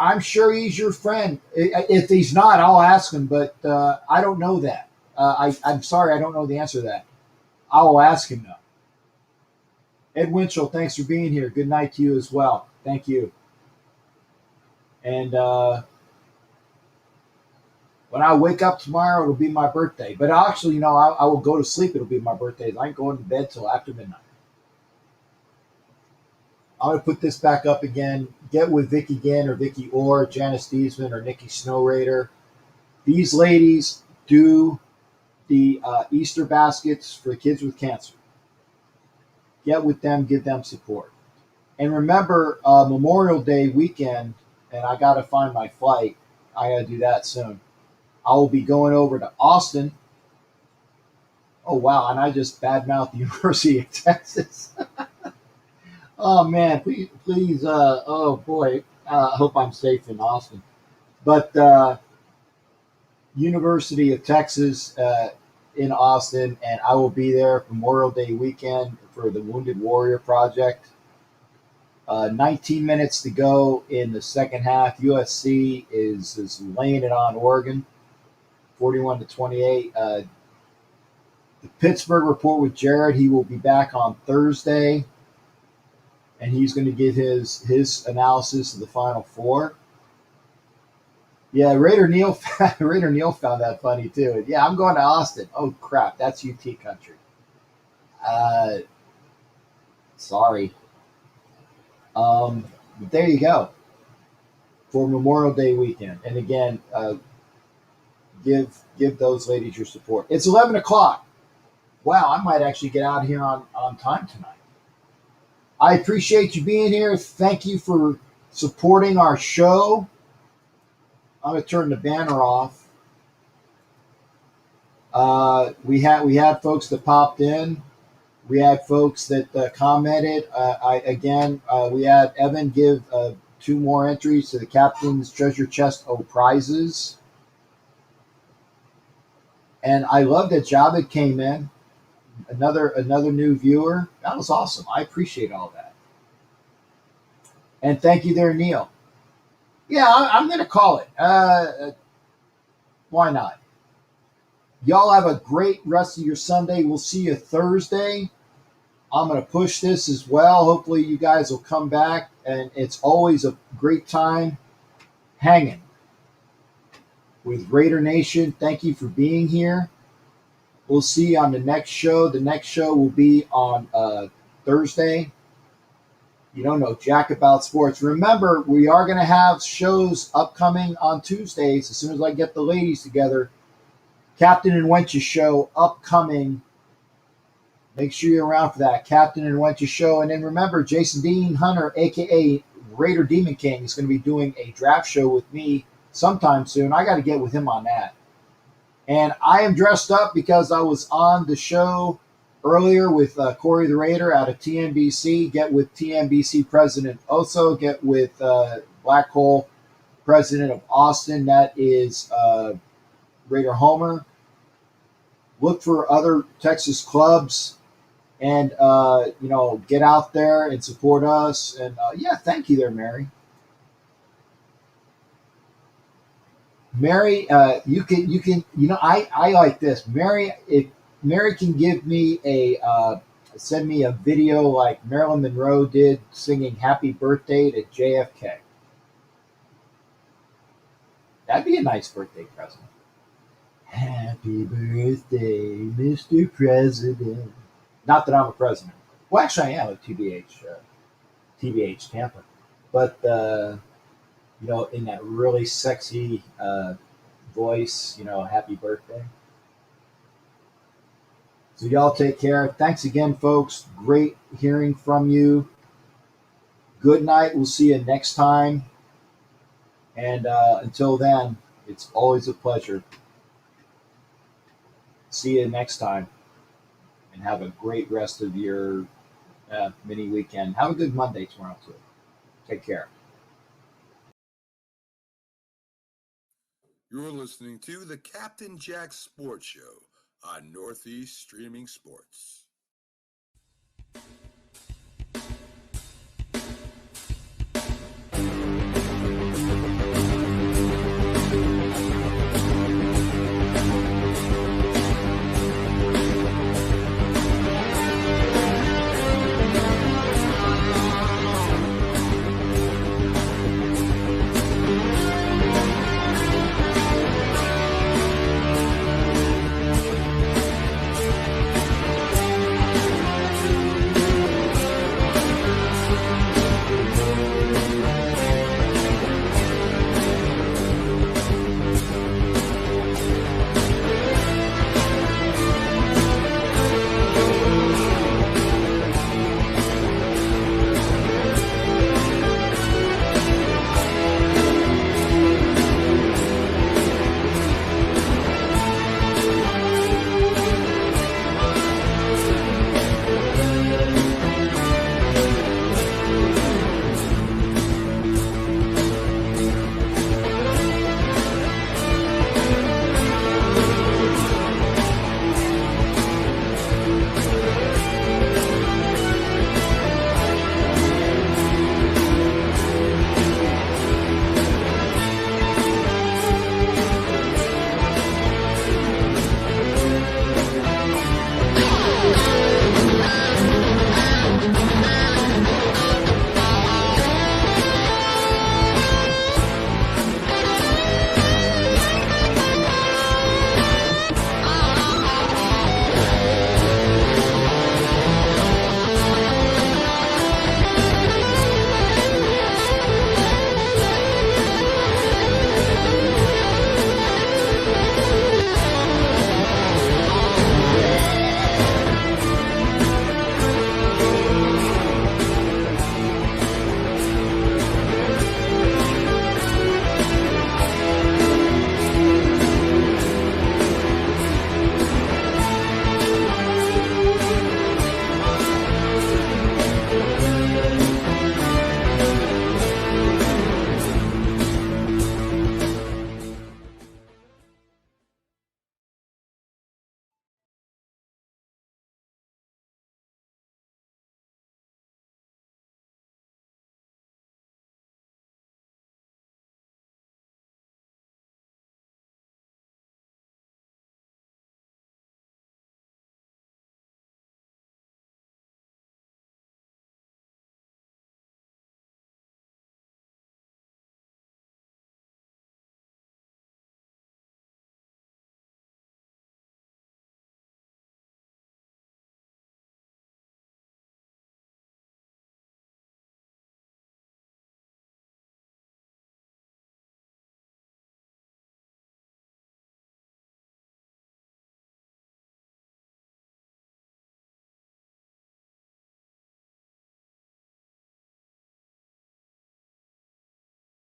he's your friend. If he's not, I'll ask him, but I don't know that. I'm sorry, I don't know the answer to that. I will ask him though. Ed Winchell, thanks for being here. Good night to you as well. Thank you. And when I wake up tomorrow, it'll be my birthday. But actually, I will go to sleep. It'll be my birthday. I ain't going to bed till after midnight. I'm going to put this back up again. Get with Vicky Ginn or Vicky Orr, Janice Diezman or Nikki Snow Raider. These ladies do the Easter baskets for kids with cancer. Get with them, give them support. And remember, Memorial Day weekend, and I got to find my flight. I got to do that soon. I will be going over to Austin. Oh, wow. And I just badmouthed the University of Texas. Oh, man. Please. Oh, boy. I hope I'm safe in Austin. But University of Texas in Austin, and I will be there for Memorial Day weekend for the Wounded Warrior Project. 19 minutes to go in the second half. USC is laying it on Oregon, 41-28. The Pittsburgh Report with Jared, he will be back on Thursday, and he's going to give his analysis of the Final Four. Yeah, Raider Neal found that funny too. Yeah, I'm going to Austin. Oh crap, that's UT country. Sorry. But there you go for Memorial Day weekend. And again, give those ladies your support. It's 11 o'clock. Wow, I might actually get out of here on time tonight. I appreciate you being here. Thank you for supporting our show. I'm going to turn the banner off. We had folks that popped in. We had folks that commented. We had Evan give 2 more entries to the Captain's Treasure Chest of prizes. And I love that Javed came in. Another new viewer. That was awesome. I appreciate all that. And thank you there, Neil. Yeah, I'm going to call it. Why not? Y'all have a great rest of your Sunday. We'll see you Thursday. I'm going to push this as well. Hopefully you guys will come back. And it's always a great time hanging with Raider Nation. Thank you for being here. We'll see you on the next show. The next show will be on Thursday. you don't know jack about sports. Remember, we are going to have shows upcoming on Tuesdays. As soon as I get the ladies together, Captain and Wench's show upcoming. Make sure you're around for that. Captain and Wench's show. And then remember, Jason Dean Hunter, a.k.a. Raider Demon King, is going to be doing a draft show with me sometime soon. I got to get with him on that. And I am dressed up because I was on the show earlier with Corey the Raider out of TNBC. Get with TNBC President Oso. Get with Black Hole President of Austin. That is Raider Homer. Look for other Texas clubs and, get out there and support us. And, thank you there, Mary. Mary, you can, I like this. Mary, if Mary can give me send me a video like Marilyn Monroe did singing Happy Birthday to JFK. That'd be a nice birthday present. Happy birthday, Mr. President. Not that I'm a president. Well, actually, I am at TBH Tampa. But, in that really sexy voice, happy birthday. So y'all take care. Thanks again, folks. Great hearing from you. Good night. We'll see you next time. And until then, it's always a pleasure. See you next time. And have a great rest of your mini weekend. Have a good Monday tomorrow, too. Take care. You're listening to the Captain Jack Sports Show on Northeast Streaming Sports.